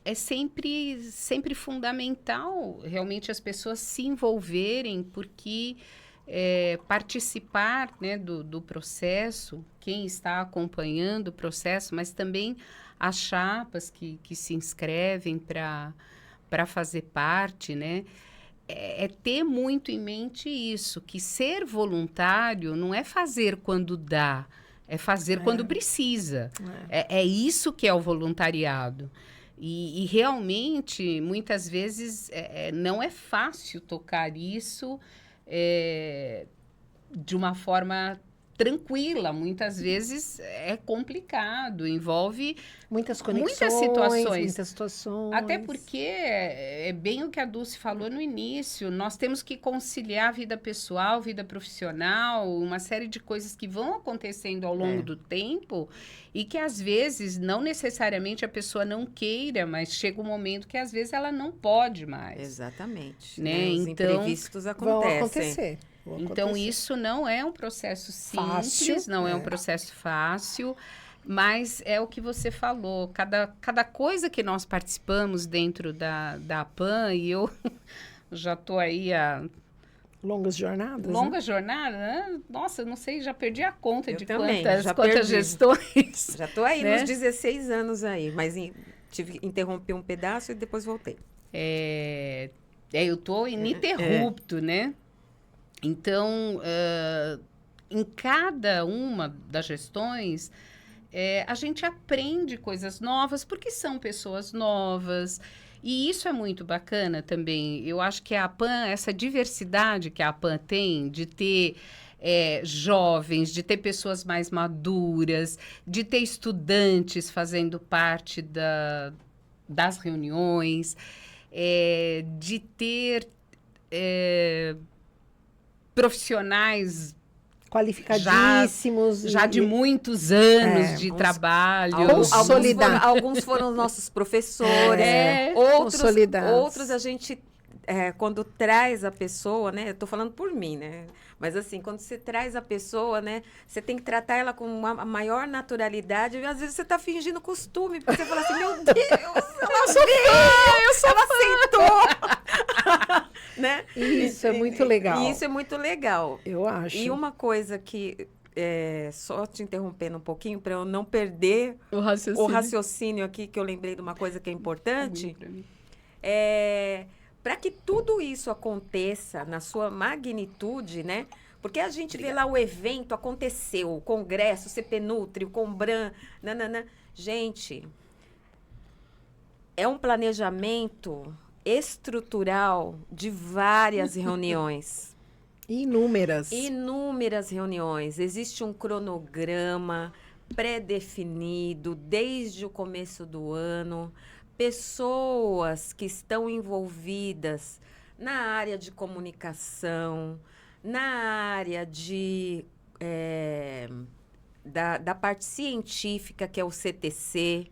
é sempre fundamental realmente as pessoas se envolverem, porque participar, né, do processo, quem está acompanhando o processo, mas também as chapas que se inscrevem para fazer parte, né? Ter muito em mente isso, que ser voluntário não é fazer quando dá, é fazer quando precisa. É isso que é o voluntariado. E realmente, muitas vezes, não é fácil tocar isso de uma forma tranquila. Muitas vezes é complicado, envolve muitas conexões, muitas situações. Até porque é bem o que a Dulce falou no início, nós temos que conciliar a vida pessoal, vida profissional, uma série de coisas que vão acontecendo ao longo do tempo e que às vezes, não necessariamente a pessoa não queira, mas chega um momento que às vezes ela não pode mais. Exatamente. Né? Os imprevistos acontecem. Vão acontecer. Então, isso não é um processo simples, não é um processo fácil, mas é o que você falou. Cada coisa que nós participamos dentro da PAN, e eu já estou aí há... Longas jornadas, né? Nossa, eu não sei, já perdi a conta de quantas gestões. Já estou aí nos 16 anos aí, mas tive que interromper um pedaço e depois voltei. Eu estou ininterrupto, né? Então, em cada uma das gestões, a gente aprende coisas novas, porque são pessoas novas. E isso é muito bacana também. Eu acho que a PAN, essa diversidade que a PAN tem, de ter jovens, de ter pessoas mais maduras, de ter estudantes fazendo parte das reuniões, de ter... profissionais qualificadíssimos. Já de muitos anos de trabalho. Alguns foram nossos professores. Outros a gente, quando traz a pessoa, né? Eu tô falando por mim, né? Mas assim, quando você traz a pessoa, né? Você tem que tratar ela com uma maior naturalidade. E às vezes você tá fingindo costume, porque você fala assim, meu Deus, ela aceitou. Né? Isso é muito legal. Isso é muito legal. Eu acho. E uma coisa que, só te interrompendo um pouquinho, para eu não perder o raciocínio aqui, que eu lembrei de uma coisa que é importante, para que tudo isso aconteça na sua magnitude, né? Porque a gente vê lá o evento, aconteceu, o congresso, o CPNutri, o Combran, nananã. Gente, é um planejamento estrutural de várias reuniões. Inúmeras reuniões. Existe um cronograma pré-definido desde o começo do ano. Pessoas que estão envolvidas na área de comunicação, na área da parte científica, que é o CTC,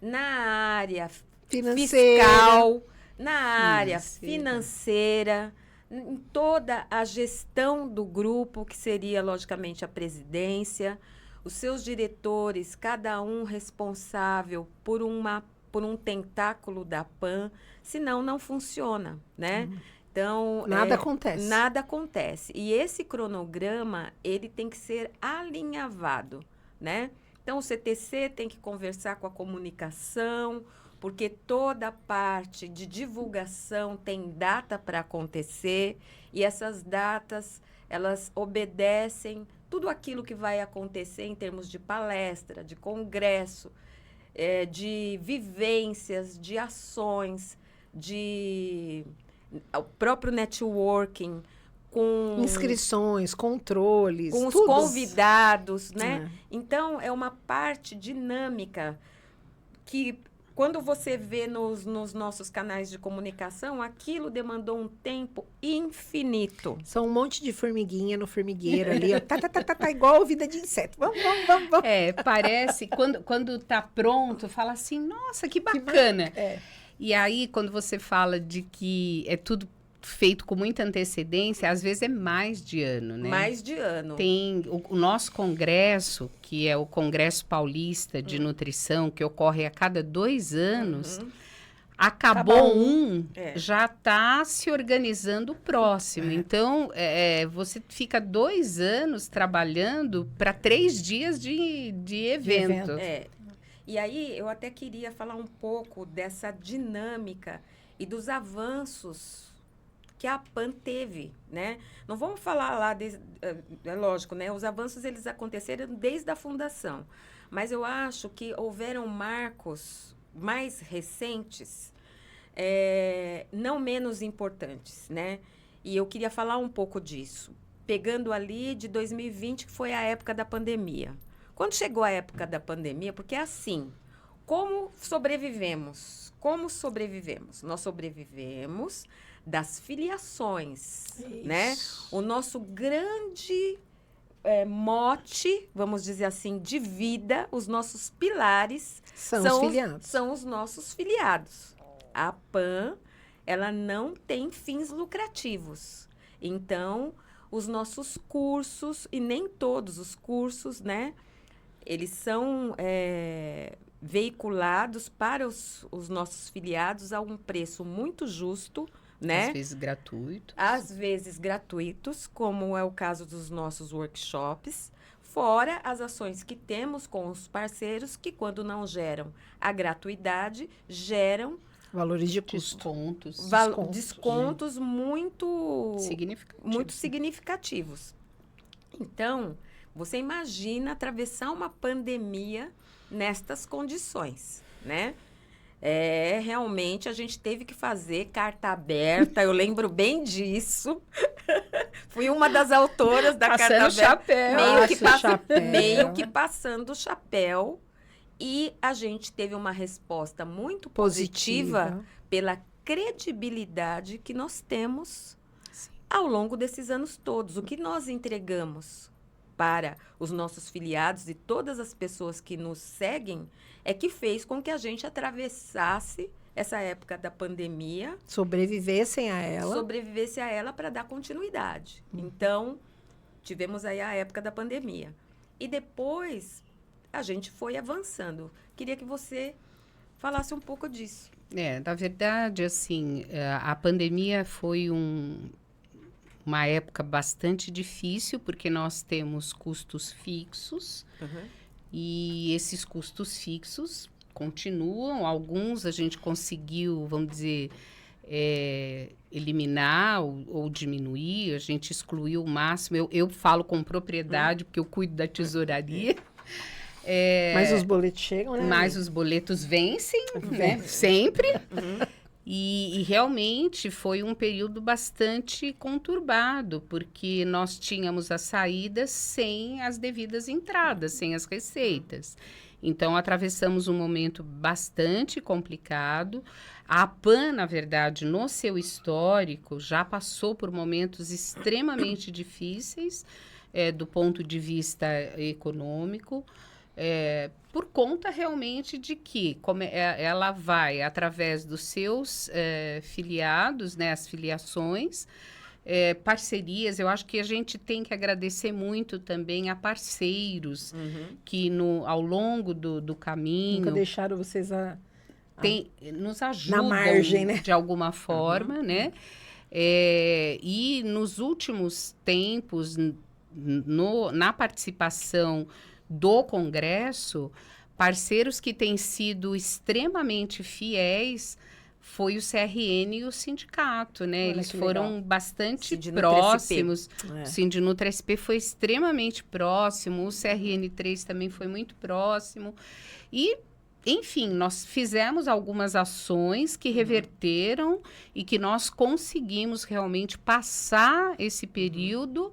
na área fiscal, na área financeira, em toda a gestão do grupo, que seria, logicamente, a presidência, os seus diretores, cada um responsável por um tentáculo da PAN, senão não funciona, né? Então, nada acontece. Nada acontece. E esse cronograma, ele tem que ser alinhavado, né? Então, o CTC tem que conversar com a comunicação, porque toda a parte de divulgação tem data para acontecer, e essas datas, elas obedecem tudo aquilo que vai acontecer em termos de palestra, de congresso, de vivências, de ações, o próprio networking, com inscrições, controles, com os convidados, né? Então, é uma parte dinâmica que, quando você vê nos nossos canais de comunicação, aquilo demandou um tempo infinito. São um monte de formiguinha no formigueiro ali, ó, tá, igual vida de inseto. Vamos. Parece, quando tá pronto, fala assim, nossa, que bacana. E aí, quando você fala de que é tudo feito com muita antecedência, às vezes é mais de ano, né? Mais de ano. Tem o nosso congresso, que é o Congresso Paulista de Nutrição, que ocorre a cada 2 anos, acabou já está se organizando o próximo. Então, você fica 2 anos trabalhando para 3 dias de evento. E aí, eu até queria falar um pouco dessa dinâmica e dos avanços que a PAN teve, né? Não vamos falar lá, é lógico, né? Os avanços, eles aconteceram desde a fundação. Mas eu acho que houveram marcos mais recentes, não menos importantes, né? E eu queria falar um pouco disso. Pegando ali de 2020, que foi a época da pandemia. Quando chegou a época da pandemia, porque é assim, como sobrevivemos? Nós sobrevivemos das filiações, né? O nosso grande mote, vamos dizer assim, de vida, os nossos pilares são os nossos filiados. A PAN, ela não tem fins lucrativos. Então, os nossos cursos, e nem todos os cursos, né? Eles são veiculados para os nossos filiados a um preço muito justo, né? Às vezes gratuitos, como é o caso dos nossos workshops, fora as ações que temos com os parceiros, que quando não geram a gratuidade, geram valores de custo. Descontos muito significativos. Então, você imagina atravessar uma pandemia nestas condições, né? Realmente, a gente teve que fazer carta aberta, eu lembro bem disso. Fui uma das autoras da carta aberta. Meio que passando o chapéu. E a gente teve uma resposta muito positiva pela credibilidade que nós temos ao longo desses anos todos. O que nós entregamos para os nossos filiados e todas as pessoas que nos seguem, é que fez com que a gente atravessasse essa época da pandemia, Sobrevivessem a ela. sobrevivesse a ela para dar continuidade. Então, tivemos aí a época da pandemia. E depois, a gente foi avançando. Queria que você falasse um pouco disso. Na verdade, assim, a pandemia foi uma época bastante difícil, porque nós temos custos fixos, e esses custos fixos continuam. Alguns a gente conseguiu, vamos dizer, eliminar ou diminuir, a gente excluiu o máximo. Eu falo com propriedade, porque eu cuido da tesouraria. Mas os boletos chegam, né? Mas os boletos vencem, né? Sempre. E realmente foi um período bastante conturbado, porque nós tínhamos as saídas sem as devidas entradas, sem as receitas. Então, atravessamos um momento bastante complicado. A APAN, na verdade, no seu histórico, já passou por momentos extremamente difíceis, do ponto de vista econômico, por conta realmente de que ela vai, através dos seus filiados, né, as filiações, parcerias. Eu acho que a gente tem que agradecer muito também a parceiros que ao longo do caminho Nunca deixaram vocês nos ajudam na margem, né? de alguma forma, né? E nos últimos tempos, na participação do Congresso, parceiros que têm sido extremamente fiéis foi o CRN e o sindicato, né? Olha, eles que foram legal. bastante Sindinutra próximos. É. O Sindinutra SP foi extremamente próximo, o CRN3 também foi muito próximo. E, enfim, nós fizemos algumas ações que reverteram e que nós conseguimos realmente passar esse período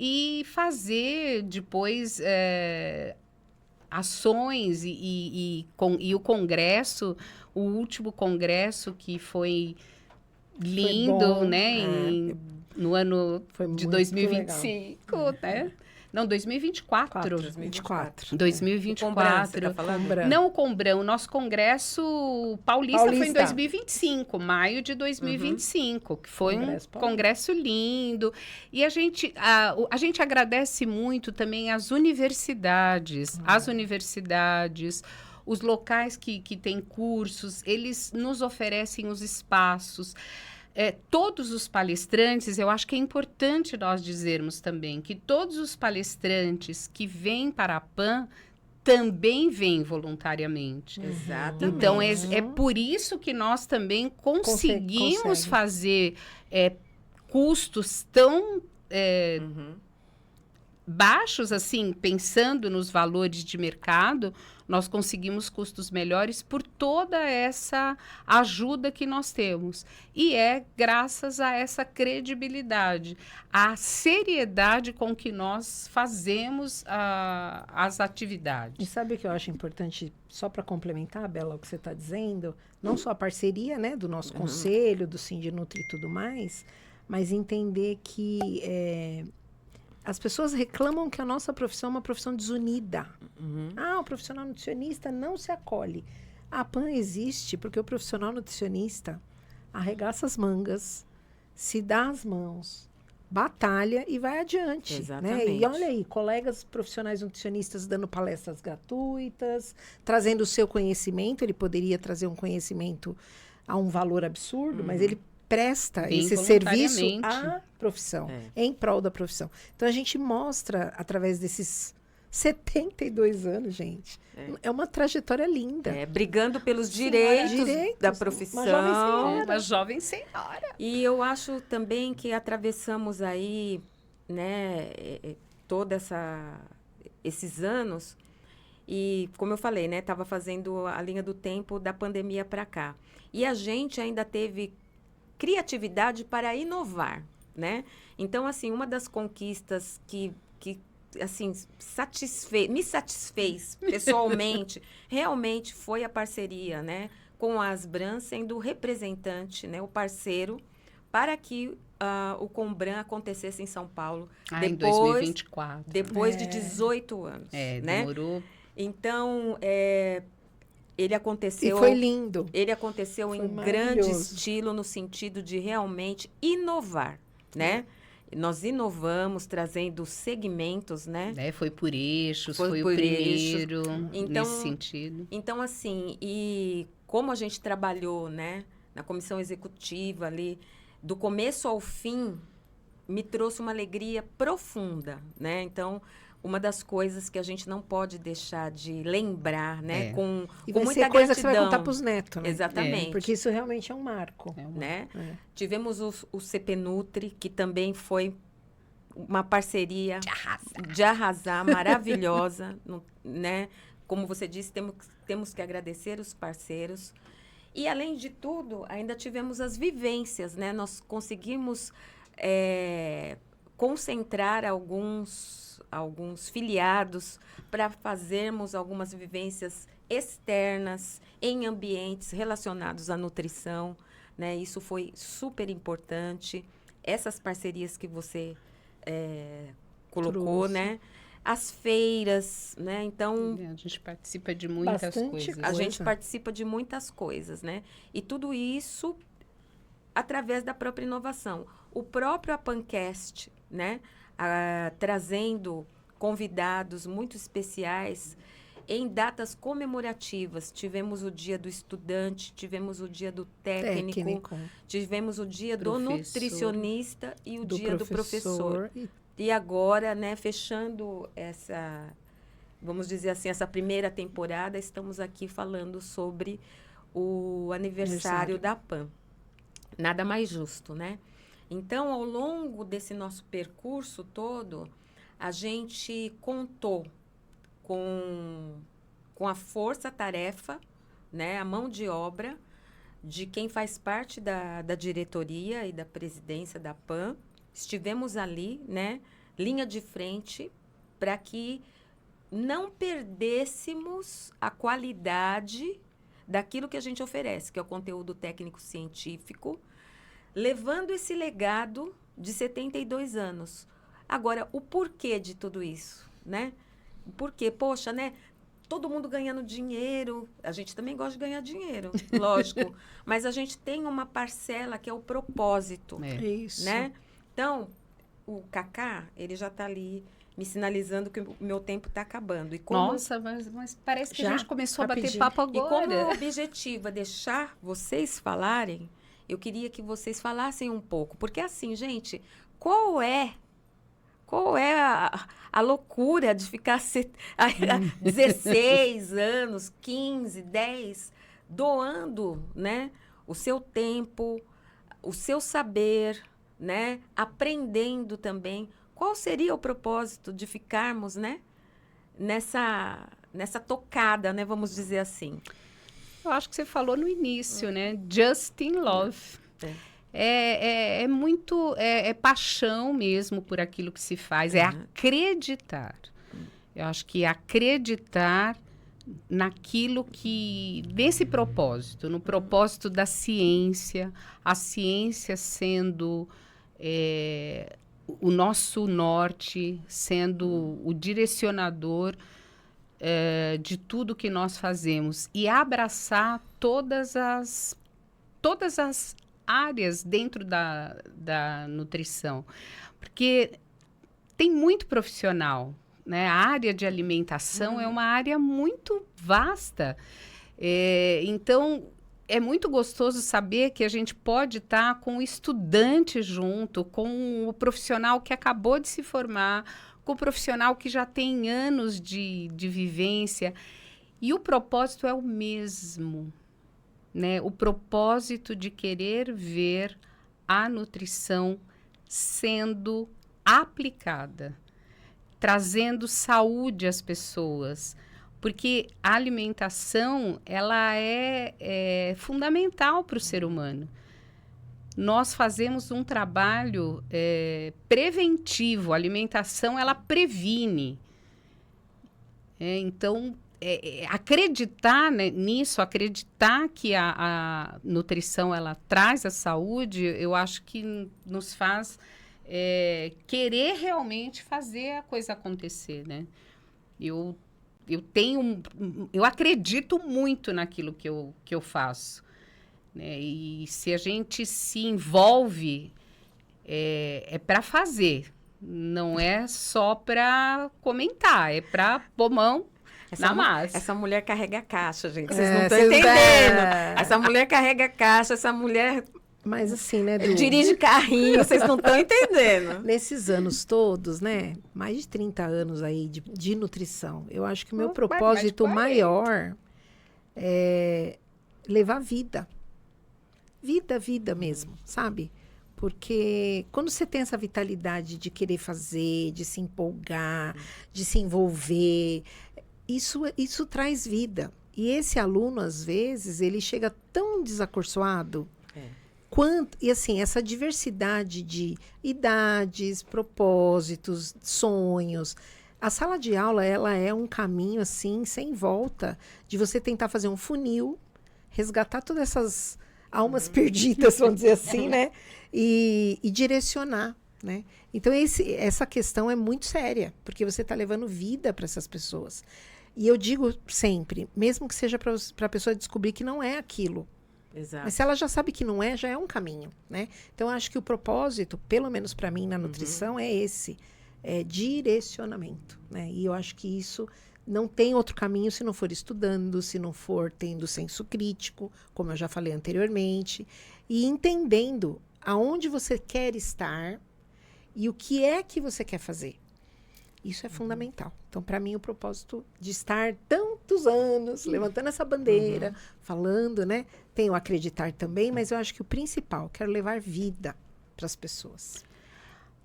e fazer depois ações e o Congresso, o último Congresso que foi lindo, bom, né? No ano Foi de muito 2025, né? Não, 2024. 24. 2024. O Combran, você tá falando? Combran. Não o Combran, o nosso congresso paulista foi em Paulista. 2025, maio de 2025, que foi Congresso um paulista. congresso lindo. E a gente agradece muito também às universidades, os locais que têm cursos, eles nos oferecem os espaços. Todos os palestrantes, eu acho que é importante nós dizermos também que todos os palestrantes que vêm para a PAN também vêm voluntariamente. Exatamente. Então, é por isso que nós também conseguimos consegue. fazer custos tão baixos, assim, pensando nos valores de mercado, nós conseguimos custos melhores por toda essa ajuda que nós temos. E é graças a essa credibilidade, a seriedade com que nós fazemos as E atividades. sabe o que eu acho importante, só para complementar, Bela, o que você está dizendo? Não só a parceria, né, do nosso conselho, do Sindinutra e tudo mais, mas entender que as pessoas reclamam que a nossa profissão é uma profissão desunida. O profissional nutricionista não se acolhe. A PAN existe porque o profissional nutricionista arregaça as mangas, se dá as mãos, batalha e vai adiante. Né? Exatamente. E olha aí, colegas profissionais nutricionistas dando palestras gratuitas, trazendo o seu conhecimento. Ele poderia trazer um conhecimento a um valor absurdo, mas ele presta Bem esse serviço voluntariamente. à profissão, em prol da profissão. Então, a gente mostra, através desses 72 anos, gente, é uma trajetória linda. Brigando pelos Direitos, direitos da uma profissão. jovem senhora. Uma jovem senhora. E eu acho também que atravessamos aí, né, todos esses anos. E, como eu falei, né, estava fazendo a linha do tempo da pandemia para cá. E a gente ainda teve criatividade para inovar, né? Então, assim, uma das conquistas que assim, me satisfez pessoalmente, realmente foi a parceria, né? Com a Asbran sendo o representante, né? O parceiro, para que o Combran acontecesse em São Paulo. Em 2024. Depois de 18 anos. Né? Demorou. Então, ele aconteceu... E foi lindo. Ele aconteceu em grande estilo, no sentido de realmente inovar, né? Nós inovamos, trazendo segmentos, né? Foi por eixos, foi o primeiro nesse sentido. Então, assim, e como a gente trabalhou, né? Na comissão executiva ali, do começo ao fim, me trouxe uma alegria profunda, né? Então, uma das coisas que a gente não pode deixar de lembrar, né? Com muita coisa gratidão. que você vai contar para os netos, né? Exatamente. Porque isso realmente é um marco. Né? Tivemos o CP Nutri, que também foi uma parceria de arrasar maravilhosa, né? Como você disse, temos que agradecer os parceiros. E, além de tudo, ainda tivemos as vivências, né? Nós conseguimos concentrar alguns filiados para fazermos algumas vivências externas em ambientes relacionados à nutrição, né? Isso foi super importante. Essas parcerias que você colocou, né? As feiras, né? Então... A gente participa de muitas coisas. A gente participa de muitas coisas, né? E tudo isso através da própria inovação. O próprio Apancast, né? Trazendo convidados muito especiais em datas comemorativas. Tivemos o Dia do Estudante, tivemos o Dia do técnico. Tivemos o Dia do nutricionista e o Dia do professor. E agora, né, fechando essa, vamos dizer assim, essa primeira temporada, estamos aqui falando sobre o aniversário da PAN. Nada mais justo, né? Então, ao longo desse nosso percurso todo, a gente contou com a força-tarefa, né, a mão de obra de quem faz parte da diretoria e da presidência da PAN. Estivemos ali, né, linha de frente, para que não perdêssemos a qualidade daquilo que a gente oferece, que é o conteúdo técnico-científico, levando esse legado de 72 anos. Agora, o porquê de tudo isso, né? O porquê? Poxa, né? Todo mundo ganhando dinheiro. A gente também gosta de ganhar dinheiro, lógico. Mas a gente tem uma parcela que é o propósito. Isso. Né? Então, o Cacá, ele já está ali me sinalizando que o meu tempo está acabando. E como... Nossa, mas parece que a gente começou a bater papo agora. E como o objetivo é deixar vocês falarem, eu queria que vocês falassem um pouco. Porque assim, gente, qual é a loucura de ficar 16 anos, 15, 10, doando, né, o seu tempo, o seu saber, né, aprendendo também. Qual seria o propósito de ficarmos, né, nessa tocada, né, vamos dizer assim? Eu acho que você falou no início, né? Just in love. É muito paixão mesmo por aquilo que se faz, é acreditar. Eu acho que acreditar naquilo que, nesse propósito, no propósito da ciência, a ciência sendo o nosso norte, sendo o direcionador de tudo que nós fazemos e abraçar todas as áreas dentro da nutrição, porque tem muito profissional, né? A área de alimentação é uma área muito vasta, então é muito gostoso saber que a gente pode estar com o estudante junto, com o profissional que acabou de se formar, com o profissional que já tem anos de vivência, e o propósito é o mesmo. Né? O propósito de querer ver a nutrição sendo aplicada, trazendo saúde às pessoas, porque a alimentação ela é fundamental para o ser humano. Nós fazemos um trabalho preventivo, a alimentação ela previne. Então, acreditar, né, nisso, acreditar que a nutrição ela traz a saúde, eu acho que nos faz querer realmente fazer a coisa acontecer, né? Eu acredito muito naquilo que eu faço, né? E se a gente se envolve, é para fazer, não é só para comentar, é para pôr mão na massa. Essa mulher carrega caixa, gente. Vocês não estão vocês entendendo. não- Essa mulher carrega caixa, essa mulher Mas assim, né, Du? dirige carrinho, vocês não estão entendendo. Nesses anos todos, né? Mais de 30 anos aí de nutrição. Eu acho que o meu Mais de propósito 40. maior é levar vida. Vida mesmo, sabe? Porque quando você tem essa vitalidade de querer fazer, de se empolgar, de se envolver, isso traz vida. E esse aluno, às vezes, ele chega tão desacorçoado. E assim, essa diversidade de idades, propósitos, sonhos. A sala de aula, ela é um caminho, assim, sem volta, de você tentar fazer um funil, resgatar todas essas almas perdidas, vamos dizer assim, né? E direcionar, né? Então, essa questão é muito séria, porque você está levando vida para essas pessoas. E eu digo sempre, mesmo que seja para a pessoa descobrir que não é aquilo, Exato. mas se ela já sabe que não é, já é um caminho, né? Então, eu acho que o propósito, pelo menos para mim na nutrição, é esse. É direcionamento, né? E eu acho que isso não tem outro caminho se não for estudando, se não for tendo senso crítico, como eu já falei anteriormente, e entendendo aonde você quer estar e o que é que você quer fazer. Isso é fundamental. Então, para mim, o propósito de estar tantos anos levantando essa bandeira, falando, né? Tem o acreditar também, mas eu acho que o principal, quero levar vida para as pessoas.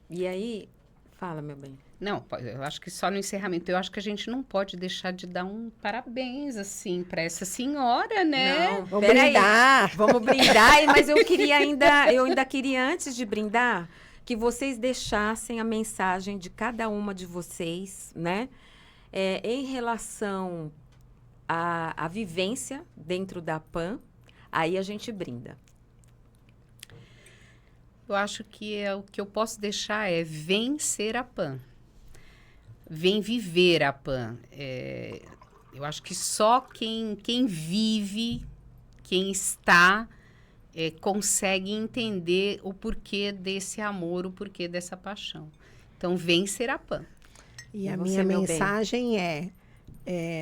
E aí, fala, meu bem. Não, eu acho que só no encerramento, eu acho que a gente não pode deixar de dar um parabéns, assim, para essa senhora, né? Não, Vamos peraí. brindar. Vamos brindar, mas eu ainda queria, antes de brindar, que vocês deixassem a mensagem de cada uma de vocês, né? Em relação à vivência dentro da PAN, aí a gente brinda. Eu acho que o que eu posso deixar é vencer a PAN. Vem viver a PAN. Eu acho que só quem vive, quem está, consegue entender o porquê desse amor, o porquê dessa paixão. Então, vencer a PAN. E a você, minha meu bem? mensagem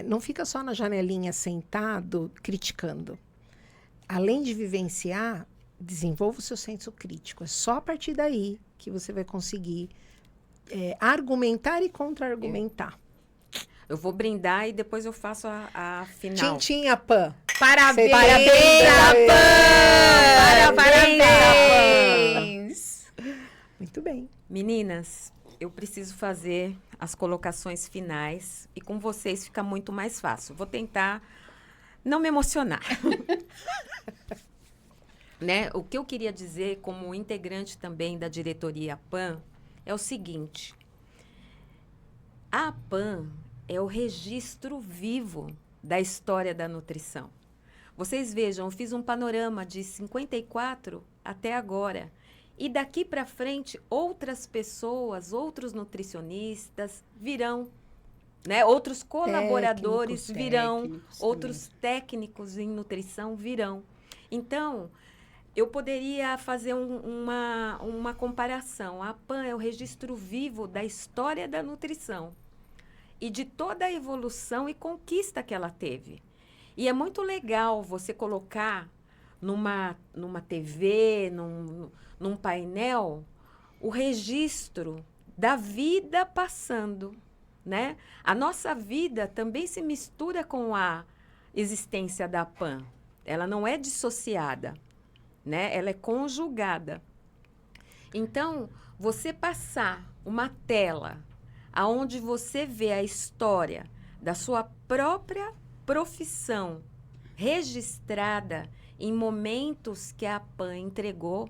não fica só na janelinha sentado criticando. Além de vivenciar, desenvolva o seu senso crítico. É só a partir daí que você vai conseguir argumentar e contra-argumentar. Eu vou brindar e depois eu faço a final. Tchim, a PAN. Parabéns, Parabéns, a PAN! Parabéns, Parabéns! Muito bem. Meninas, eu preciso fazer as colocações finais e com vocês fica muito mais fácil. Vou tentar não me emocionar. Né? O que eu queria dizer como integrante também da diretoria PAN é o seguinte: a PAN é o registro vivo da história da nutrição. Vocês vejam, eu fiz um panorama de 54 até agora. E daqui para frente, outras pessoas, outros nutricionistas virão, né? Outros colaboradores virão, técnicos outros técnicos em nutrição virão. Então, eu poderia fazer uma comparação. A PAN é o registro vivo da história da nutrição e de toda a evolução e conquista que ela teve. E é muito legal você colocar numa TV, num painel, o registro da vida passando, né? A nossa vida também se mistura com a existência da PAN. Ela não é dissociada, né? Ela é conjugada. Então, você passar uma tela aonde você vê a história da sua própria profissão registrada em momentos que a PAN entregou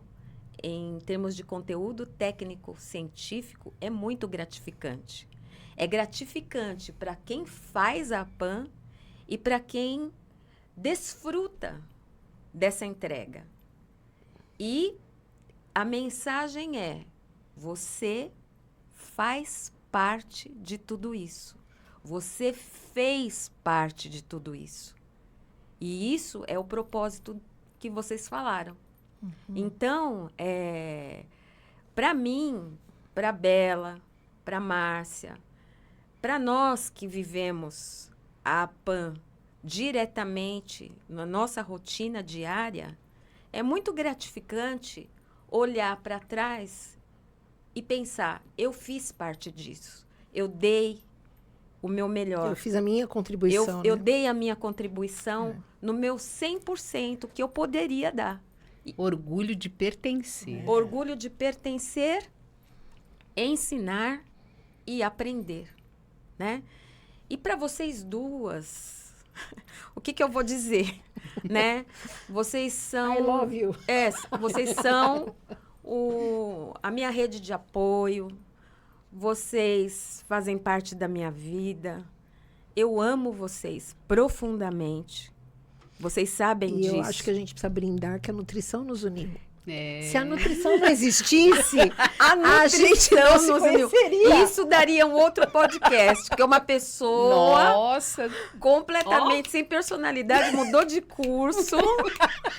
em termos de conteúdo técnico científico, é muito gratificante. É gratificante para quem faz a PAN e para quem desfruta dessa entrega. E a mensagem é: você faz parte de tudo isso. Você fez parte de tudo isso. E isso é o propósito que vocês falaram. Então, para mim, para Bela, para Márcia, para nós que vivemos a APAN diretamente na nossa rotina diária, é muito gratificante olhar para trás e pensar: eu fiz parte disso, eu dei o meu melhor. Eu fiz a minha contribuição. Eu né? dei a minha contribuição no meu 100% que eu poderia dar. Orgulho de pertencer. Orgulho de pertencer, ensinar e aprender, né? E para vocês duas, o que eu vou dizer, né? Vocês são... I love you. Vocês são a minha rede de apoio, vocês fazem parte da minha vida. Eu amo vocês profundamente. Vocês sabem E disso. eu acho que a gente precisa brindar que a nutrição nos uniu. É. Se a nutrição não existisse, A gente não se nos uniu. conheceria. Isso daria um outro podcast, porque uma pessoa Nossa, completamente sem personalidade mudou de curso,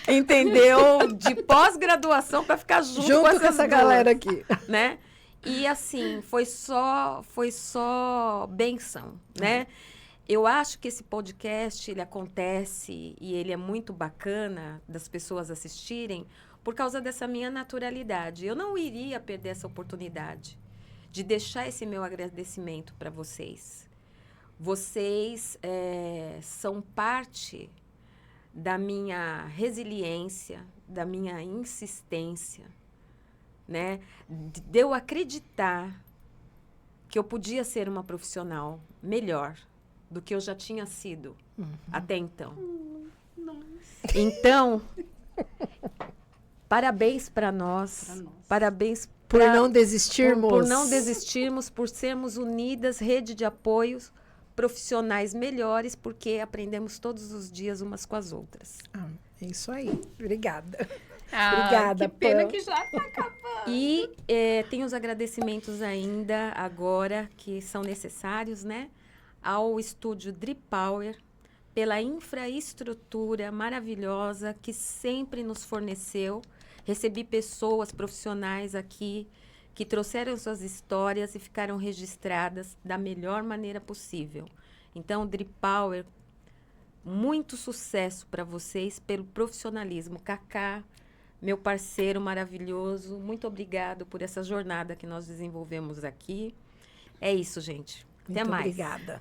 entendeu? De pós-graduação para ficar junto com com essa duas, galera aqui. né? E assim, foi só bênção, né? Eu acho que esse podcast, ele acontece e ele é muito bacana das pessoas assistirem por causa dessa minha naturalidade. Eu não iria perder essa oportunidade de deixar esse meu agradecimento para vocês. Vocês são parte da minha resiliência, da minha insistência, né? De eu acreditar que eu podia ser uma profissional melhor do que eu já tinha sido até então. Então, parabéns para nós. Parabéns Por não desistirmos. por não desistirmos, por sermos unidas, rede de apoios, profissionais melhores, porque aprendemos todos os dias umas com as outras. É isso aí. Obrigada. Obrigada, que pena Pam. que já está acabando. E tem os agradecimentos ainda agora que são necessários, né? Ao estúdio Drip Power, pela infraestrutura maravilhosa que sempre nos forneceu. Recebi pessoas profissionais aqui que trouxeram suas histórias e ficaram registradas da melhor maneira possível. Então, Drip Power, muito sucesso para vocês pelo profissionalismo. Cacá, meu parceiro maravilhoso, muito obrigado por essa jornada que nós desenvolvemos aqui. É isso, gente. Até Muito mais. obrigada.